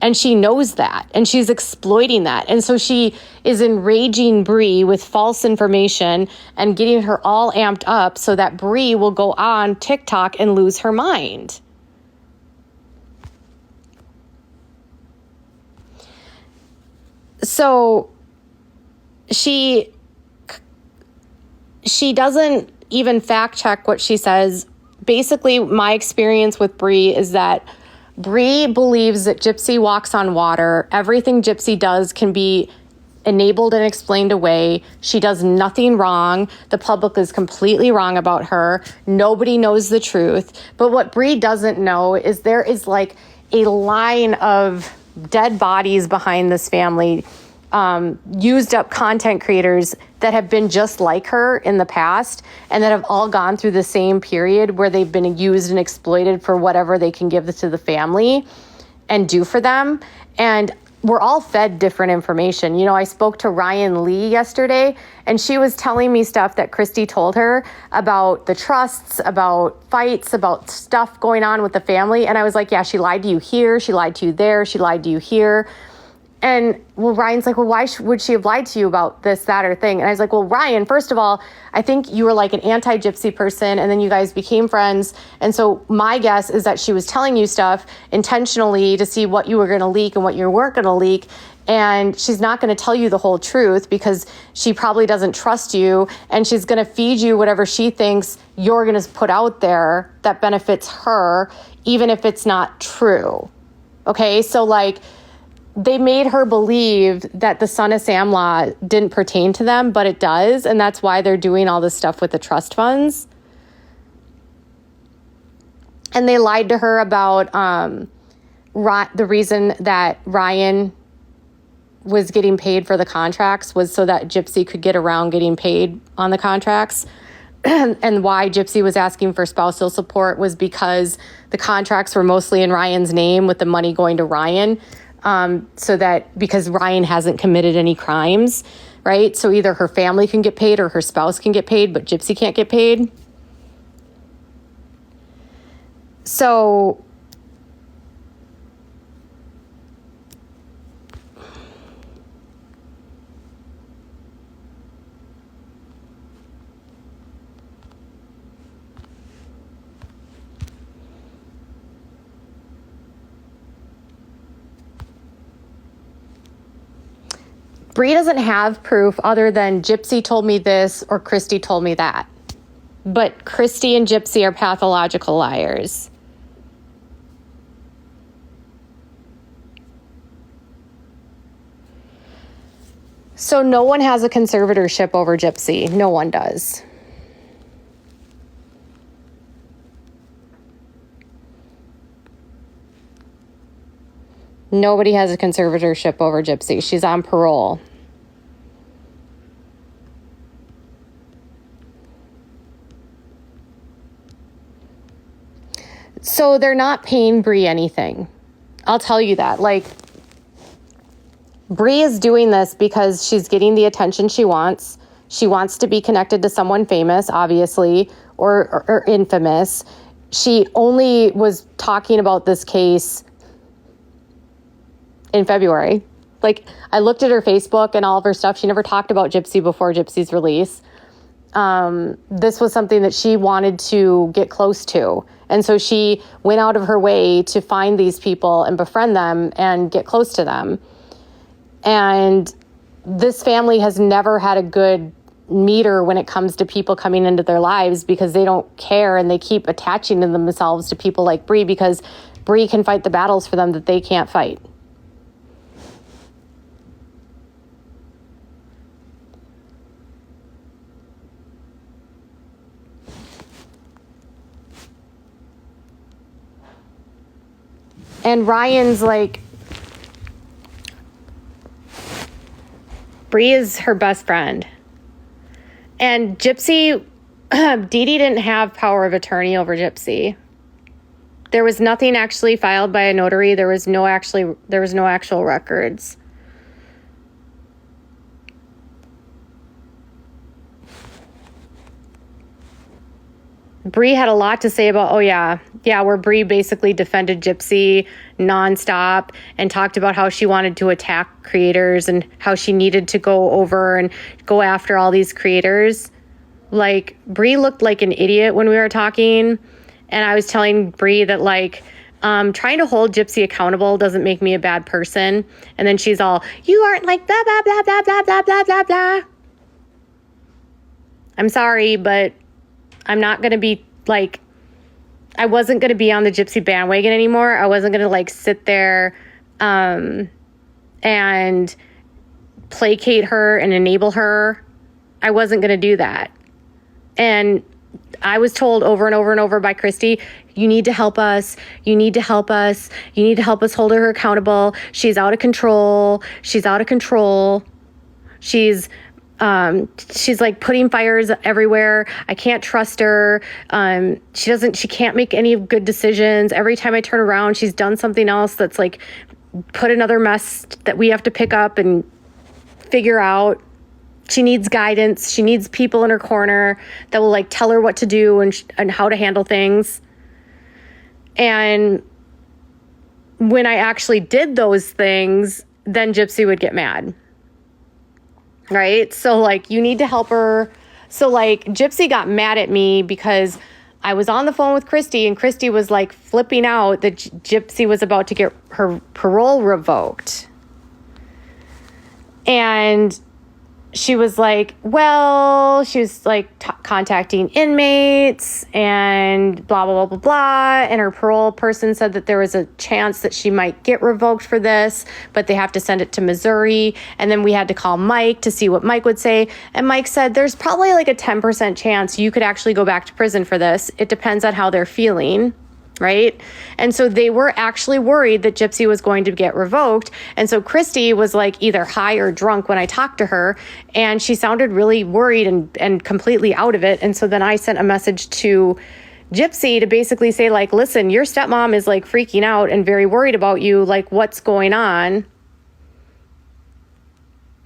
And she knows that, and she's exploiting that. And so she is enraging Bree with false information and getting her all amped up so that Bree will go on TikTok and lose her mind. So she doesn't even fact check what she says. Basically, my experience with Bree is that Bree believes that Gypsy walks on water. Everything Gypsy does can be enabled and explained away. She does nothing wrong. The public is completely wrong about her. Nobody knows the truth. But what Bree doesn't know is there is like a line of dead bodies behind this family, used up content creators that have been just like her in the past and that have all gone through the same period where they've been used and exploited for whatever they can give to the family and do for them. And we're all fed different information. You know, I spoke to Ryan Lee yesterday, and she was telling me stuff that Christy told her about the trusts, about fights, about stuff going on with the family. And I was like, yeah, she lied to you here. She lied to you there. She lied to you here. And well, Ryan's like, well, why would she have lied to you about this, that, or thing? And I was like, well, Ryan, first of all, I think you were like an anti-Gypsy person, and then you guys became friends. And so my guess is that she was telling you stuff intentionally to see what you were going to leak and what you weren't going to leak. And she's not going to tell you the whole truth because she probably doesn't trust you. And she's going to feed you whatever she thinks you're going to put out there that benefits her, even if it's not true. Okay, so like, they made her believe that the Son of Sam law didn't pertain to them, but it does. And that's why they're doing all this stuff with the trust funds. And they lied to her about the reason that Ryan was getting paid for the contracts was so that Gypsy could get around getting paid on the contracts. And why Gypsy was asking for spousal support was because the contracts were mostly in Ryan's name with the money going to Ryan. So that because Ryan hasn't committed any crimes, right? So either her family can get paid or her spouse can get paid, but Gypsy can't get paid. So Bree doesn't have proof other than Gypsy told me this or Christy told me that. But Christy and Gypsy are pathological liars. So no one has a conservatorship over Gypsy. No one does. Nobody has a conservatorship over Gypsy. She's on parole. So they're not paying Bree anything. I'll tell you that. Like, Bree is doing this because she's getting the attention she wants. She wants to be connected to someone famous, obviously, or infamous. She only was talking about this case in February. Like, I looked at her Facebook and all of her stuff. She never talked about Gypsy before Gypsy's release. This was something that she wanted to get close to. And so she went out of her way to find these people and befriend them and get close to them. And this family has never had a good meter when it comes to people coming into their lives because they don't care and they keep attaching themselves to people like Bree because Bree can fight the battles for them that they can't fight. And Ryan's like, Bree is her best friend. And Gypsy, Dee Dee didn't have power of attorney over Gypsy. There was nothing actually filed by a notary. There was no actual records. Bree had a lot to say about, where Bree basically defended Gypsy nonstop and talked about how she wanted to attack creators and how she needed to go over and go after all these creators. Like, Bree looked like an idiot when we were talking. And I was telling Bree that, like, trying to hold Gypsy accountable doesn't make me a bad person. And then she's all, you aren't like blah, blah, blah, blah, blah, blah, blah, blah, blah. I'm sorry, but I'm not going to be, like, I wasn't going to be on the Gypsy bandwagon anymore. I wasn't going to, like, sit there and placate her and enable her. I wasn't going to do that. And I was told over and over and over by Christy, you need to help us. You need to help us. You need to help us hold her accountable. She's out of control. She's out of control. She's like putting fires everywhere. I can't trust her. She can't make any good decisions. Every time I turn around, she's done something else that's like put another mess that we have to pick up and figure out. She needs guidance. She needs people in her corner that will like tell her what to do and how to handle things. And when I actually did those things, then Gypsy would get mad. Right? So, like, you need to help her. So, like, Gypsy got mad at me because I was on the phone with Christy and Christy was, like, flipping out that Gypsy was about to get her parole revoked. And she was like, well, she was like contacting inmates and blah, blah, blah, blah, blah. And her parole person said that there was a chance that she might get revoked for this, but they have to send it to Missouri. And then we had to call Mike to see what Mike would say. And Mike said, there's probably like a 10% chance you could actually go back to prison for this. It depends on how they're feeling. Right? And so they were actually worried that Gypsy was going to get revoked. And so Christy was like either high or drunk when I talked to her, and she sounded really worried and completely out of it. And so then I sent a message to Gypsy to basically say, like, listen, your stepmom is like freaking out and very worried about you. Like, what's going on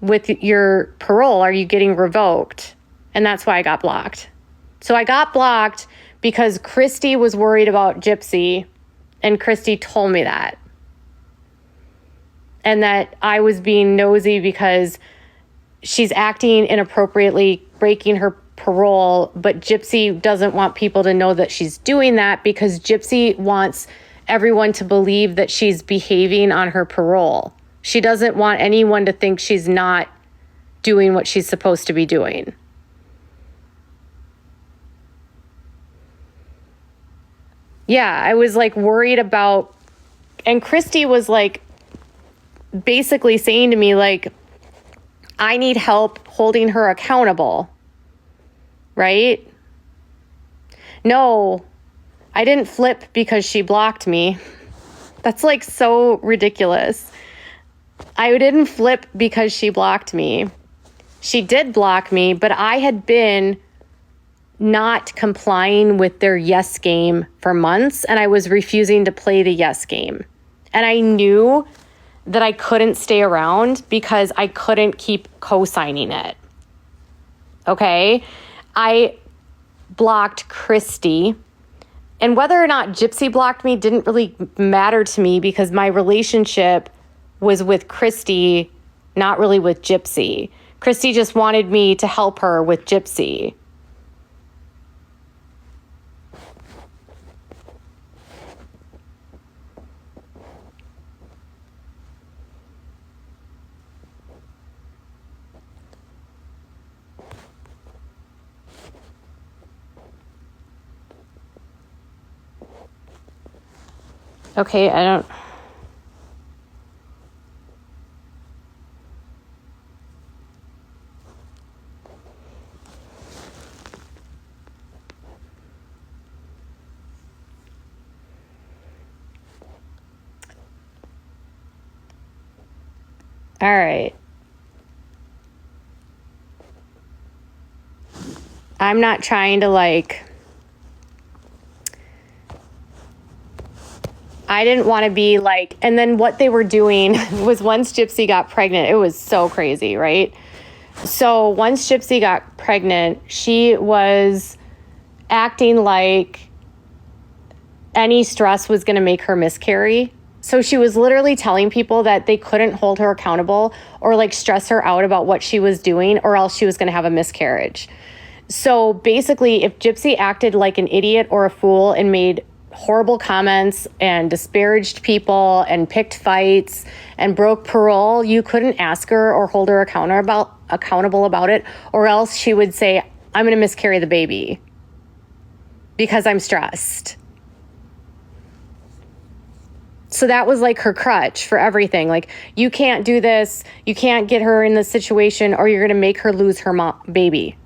with your parole? Are you getting revoked? And that's why I got blocked. So I got blocked because Christy was worried about Gypsy, and Christy told me that. And that I was being nosy because she's acting inappropriately, breaking her parole, but Gypsy doesn't want people to know that she's doing that because Gypsy wants everyone to believe that she's behaving on her parole. She doesn't want anyone to think she's not doing what she's supposed to be doing. Yeah, I was like worried about, and Christy was like basically saying to me, like, I need help holding her accountable, right? No, I didn't flip because she blocked me. That's like so ridiculous. I didn't flip because she blocked me. She did block me, but I had been not complying with their yes game for months, and I was refusing to play the yes game. And I knew that I couldn't stay around because I couldn't keep co-signing it. Okay? I blocked Christy. And whether or not Gypsy blocked me didn't really matter to me because my relationship was with Christy, not really with Gypsy. Christy just wanted me to help her with Gypsy. Okay, I don't... All right. I'm not trying to I didn't want to be and then what they were doing was once Gypsy got pregnant, it was so crazy, right? So once Gypsy got pregnant, she was acting like any stress was going to make her miscarry. So she was literally telling people that they couldn't hold her accountable or stress her out about what she was doing or else she was going to have a miscarriage. So basically, if Gypsy acted like an idiot or a fool and made horrible comments and disparaged people and picked fights and broke parole, you couldn't ask her or hold her accountable about it, or else she would say, I'm going to miscarry the baby because I'm stressed. So that was her crutch for everything. You can't do this. You can't get her in this situation or you're going to make her lose her baby.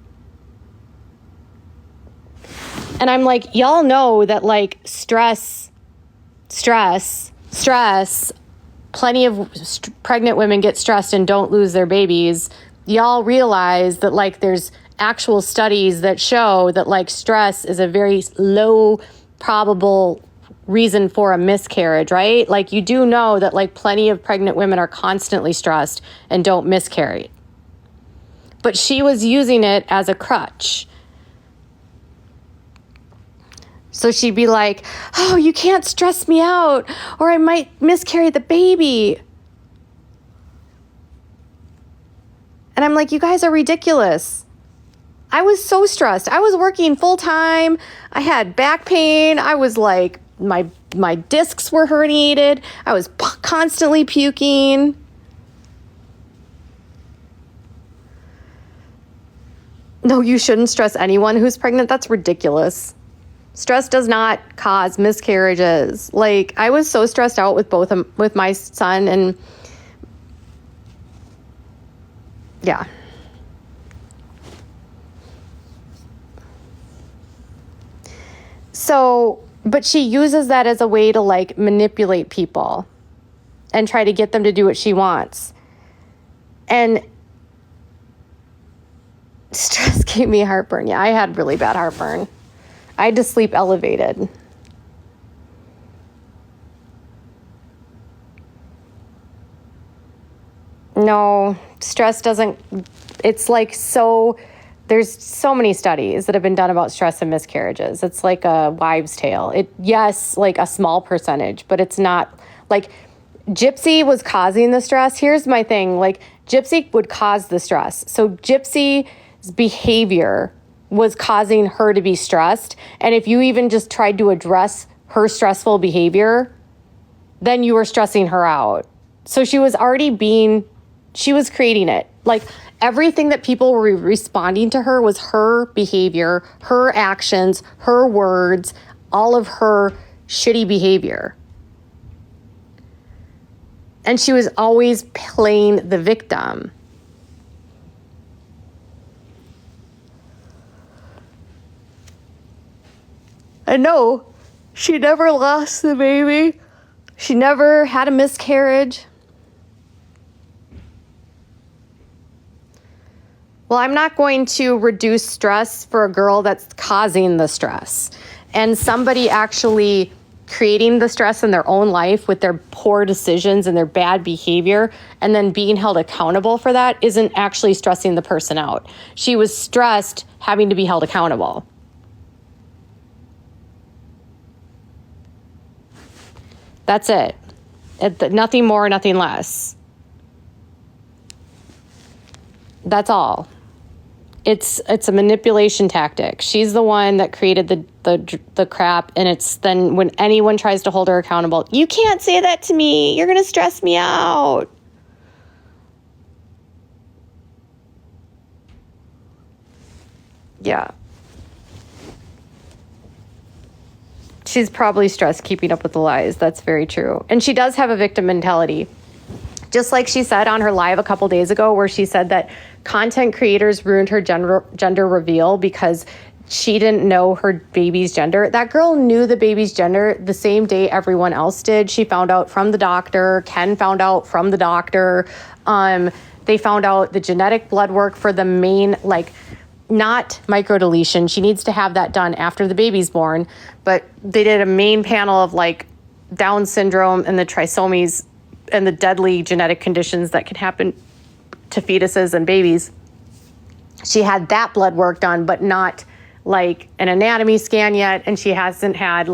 And I'm y'all know that stress, plenty of pregnant women get stressed and don't lose their babies. Y'all realize that there's actual studies that show that stress is a very low probable reason for a miscarriage, right? You do know that plenty of pregnant women are constantly stressed and don't miscarry. But she was using it as a crutch. So she'd be like, oh, you can't stress me out or I might miscarry the baby. And I'm you guys are ridiculous. I was so stressed. I was working full time. I had back pain. I was my discs were herniated. I was constantly puking. No, you shouldn't stress anyone who's pregnant. That's ridiculous. Stress does not cause miscarriages. I was so stressed out with my son and yeah. So, but she uses that as a way to manipulate people and try to get them to do what she wants. And stress gave me heartburn. Yeah, I had really bad heartburn. I had to sleep elevated. No, stress doesn't, it's there's so many studies that have been done about stress and miscarriages. It's like a wives' tale. Yes, a small percentage, but it's not Gypsy was causing the stress. Here's my thing, Gypsy would cause the stress. So Gypsy's behavior was causing her to be stressed. And if you even just tried to address her stressful behavior, then you were stressing her out. So she was creating it. Everything that people were responding to her was her behavior, her actions, her words, all of her shitty behavior. And she was always playing the victim. And no, she never lost the baby. She never had a miscarriage. Well, I'm not going to reduce stress for a girl that's causing the stress. And somebody actually creating the stress in their own life with their poor decisions and their bad behavior and then being held accountable for that isn't actually stressing the person out. She was stressed having to be held accountable. That's it. Nothing more, nothing less. That's all. It's a manipulation tactic. She's the one that created the crap, and it's then when anyone tries to hold her accountable, you can't say that to me. You're going to stress me out. Yeah. She's probably stressed keeping up with the lies. That's very true. And she does have a victim mentality. Just like she said on her live a couple days ago, where she said that content creators ruined her gender reveal because she didn't know her baby's gender. That girl knew the baby's gender the same day everyone else did. She found out from the doctor. Ken found out from the doctor. They found out the genetic blood work for the main, not microdeletion. She needs to have that done after the baby's born. But they did a main panel of Down syndrome and the trisomies and the deadly genetic conditions that can happen to fetuses and babies. She had that blood work done, but not an anatomy scan yet. And she hasn't had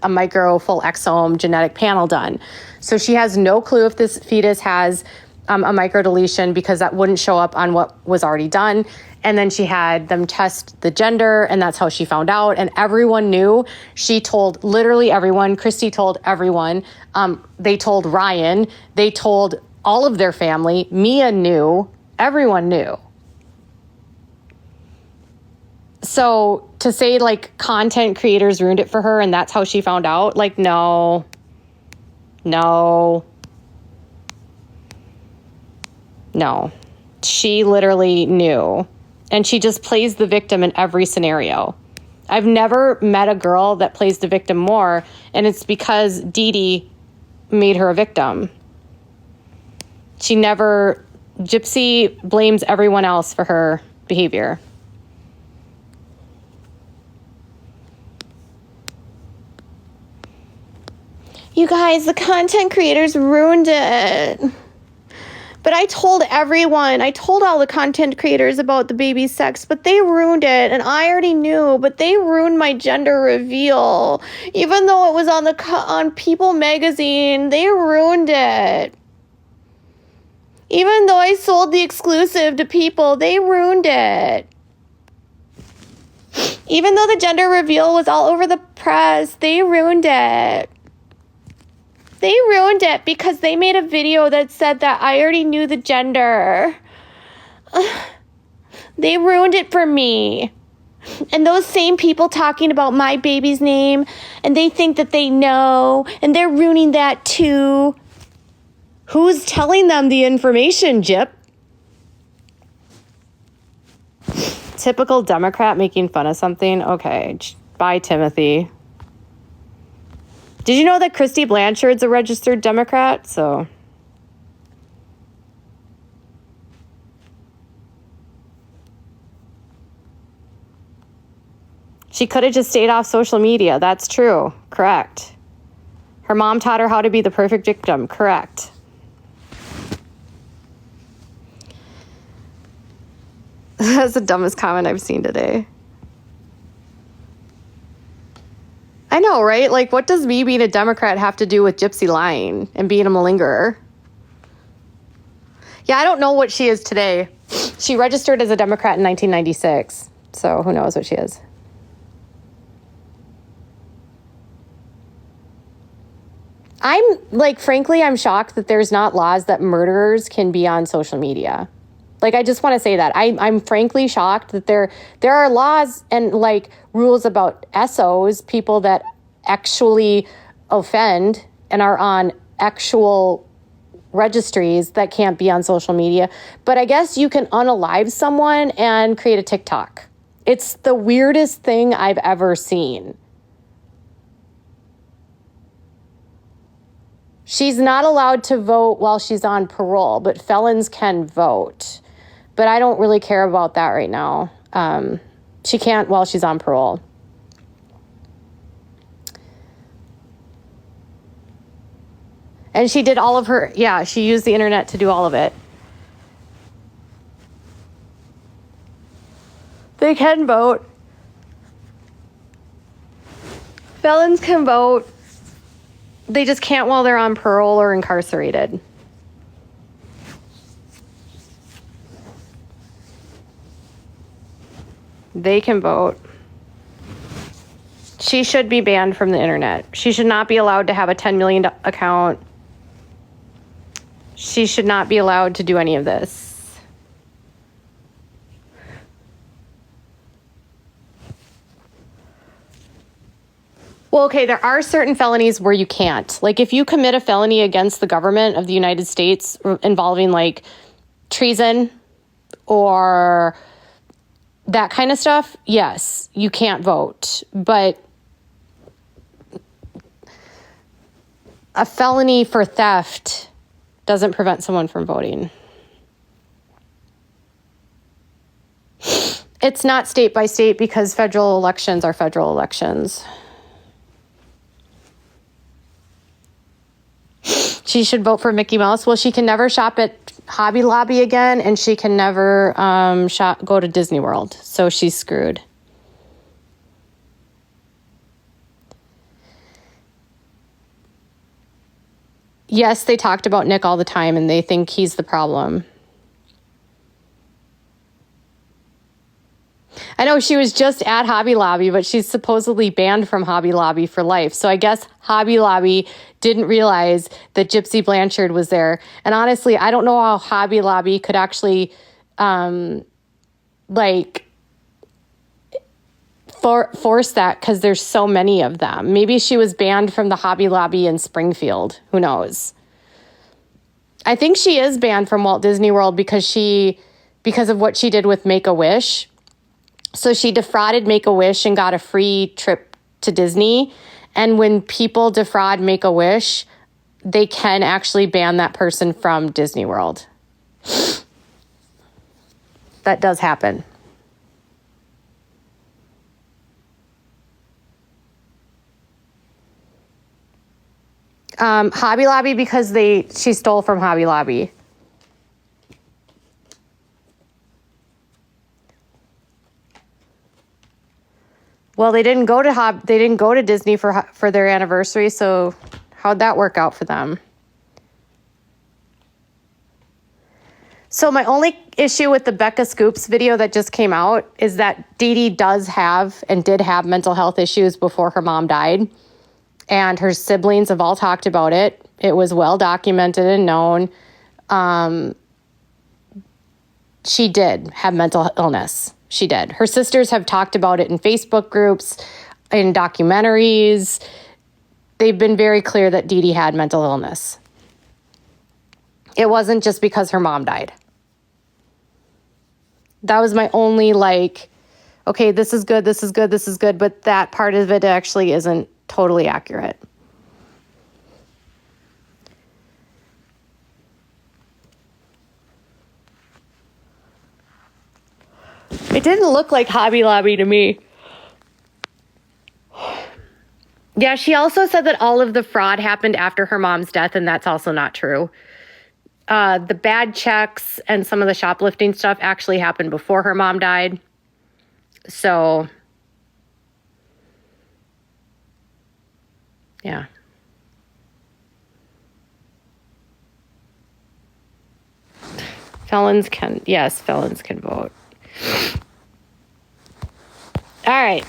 a micro full exome genetic panel done. So she has no clue if this fetus has a microdeletion because that wouldn't show up on what was already done. And then she had them test the gender, and that's how she found out. And everyone knew. She told literally everyone. Christy told everyone. They told Ryan. They told all of their family. Mia knew. Everyone knew. So to say content creators ruined it for her and that's how she found out, no. She literally knew. And she just plays the victim in every scenario. I've never met a girl that plays the victim more, and it's because Dee Dee made her a victim. Gypsy blames everyone else for her behavior. You guys, the content creators ruined it. But I told all the content creators about the baby's sex, but they ruined it, and I already knew, but they ruined my gender reveal. Even though it was on People magazine, they ruined it. Even though I sold the exclusive to People, they ruined it. Even though the gender reveal was all over the press, they ruined it. They ruined it because they made a video that said that I already knew the gender. They ruined it for me. And those same people talking about my baby's name, and they think that they know, and they're ruining that too. Who's telling them the information, Jip? Typical Democrat making fun of something? Okay, bye, Timothy. Did you know that Christy Blanchard's a registered Democrat? So she could have just stayed off social media. That's true. Correct. Her mom taught her how to be the perfect victim. Correct. That's the dumbest comment I've seen today. I know, right? What does me being a Democrat have to do with Gypsy lying and being a malingerer? Yeah, I don't know what she is today. She registered as a Democrat in 1996, so who knows what she is. Frankly, I'm shocked that there's not laws that murderers can be on social media. I just want to say that. I'm frankly shocked that there are laws and, rules about SOs, people that actually offend and are on actual registries that can't be on social media. But I guess you can unalive someone and create a TikTok. It's the weirdest thing I've ever seen. She's not allowed to vote while she's on parole, but felons can vote. But I don't really care about that right now. She can't while she's on parole. And she did all of her, she used the internet to do all of it. They can vote. Felons can vote. They just can't while they're on parole or incarcerated. They can vote. She should be banned from the internet. She should not be allowed to have a 10 million account. She should not be allowed to do any of this. Well, okay, there are certain felonies where you can't. Like, if you commit a felony against the government of the United States involving, like, treason or that kind of stuff, yes, you can't vote. But a felony for theft doesn't prevent someone from voting. It's not state by state because federal elections are federal elections. She should vote for Mickey Mouse. Well, she can never shop at Hobby Lobby again, and she can never go to Disney World. So she's screwed. Yes, they talked about Nick all the time, and they think he's the problem. I know she was just at Hobby Lobby, but she's supposedly banned from Hobby Lobby for life. So I guess Hobby Lobby didn't realize that Gypsy Blanchard was there. And honestly, I don't know how Hobby Lobby could actually, force that because there's so many of them. Maybe she was banned from the Hobby Lobby in Springfield. Who knows? I think she is banned from Walt Disney World because of what she did with Make-A-Wish. So she defrauded Make-A-Wish and got a free trip to Disney. And when people defraud Make-A-Wish, they can actually ban that person from Disney World. That does happen. Hobby Lobby because she stole from Hobby Lobby. Well, they didn't go to Disney for their anniversary, so how'd that work out for them? So my only issue with the Becca Scoops video that just came out is that Dee Dee does have and did have mental health issues before her mom died. And her siblings have all talked about it. It was well documented and known. She did have mental illness. She did. Her sisters have talked about it in Facebook groups, in documentaries. They've been very clear that Dee Dee had mental illness. It wasn't just because her mom died. That was my only okay, this is good, this is good, this is good, but that part of it actually isn't totally accurate. It didn't look like Hobby Lobby to me. Yeah, she also said that all of the fraud happened after her mom's death, and that's also not true. The bad checks and some of the shoplifting stuff actually happened before her mom died. So, yeah. Felons can vote. All right.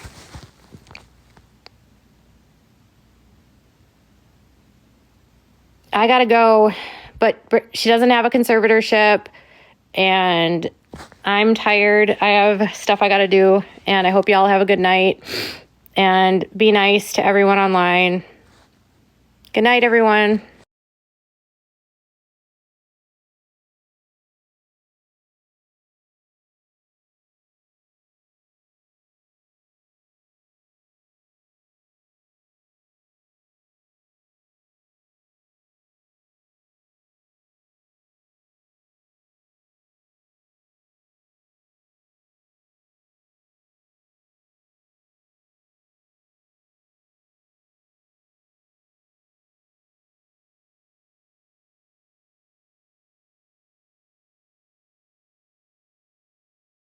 I gotta go, but she doesn't have a conservatorship, and I'm tired. I have stuff I gotta do, and I hope y'all have a good night, and be nice to everyone online. Good night, everyone.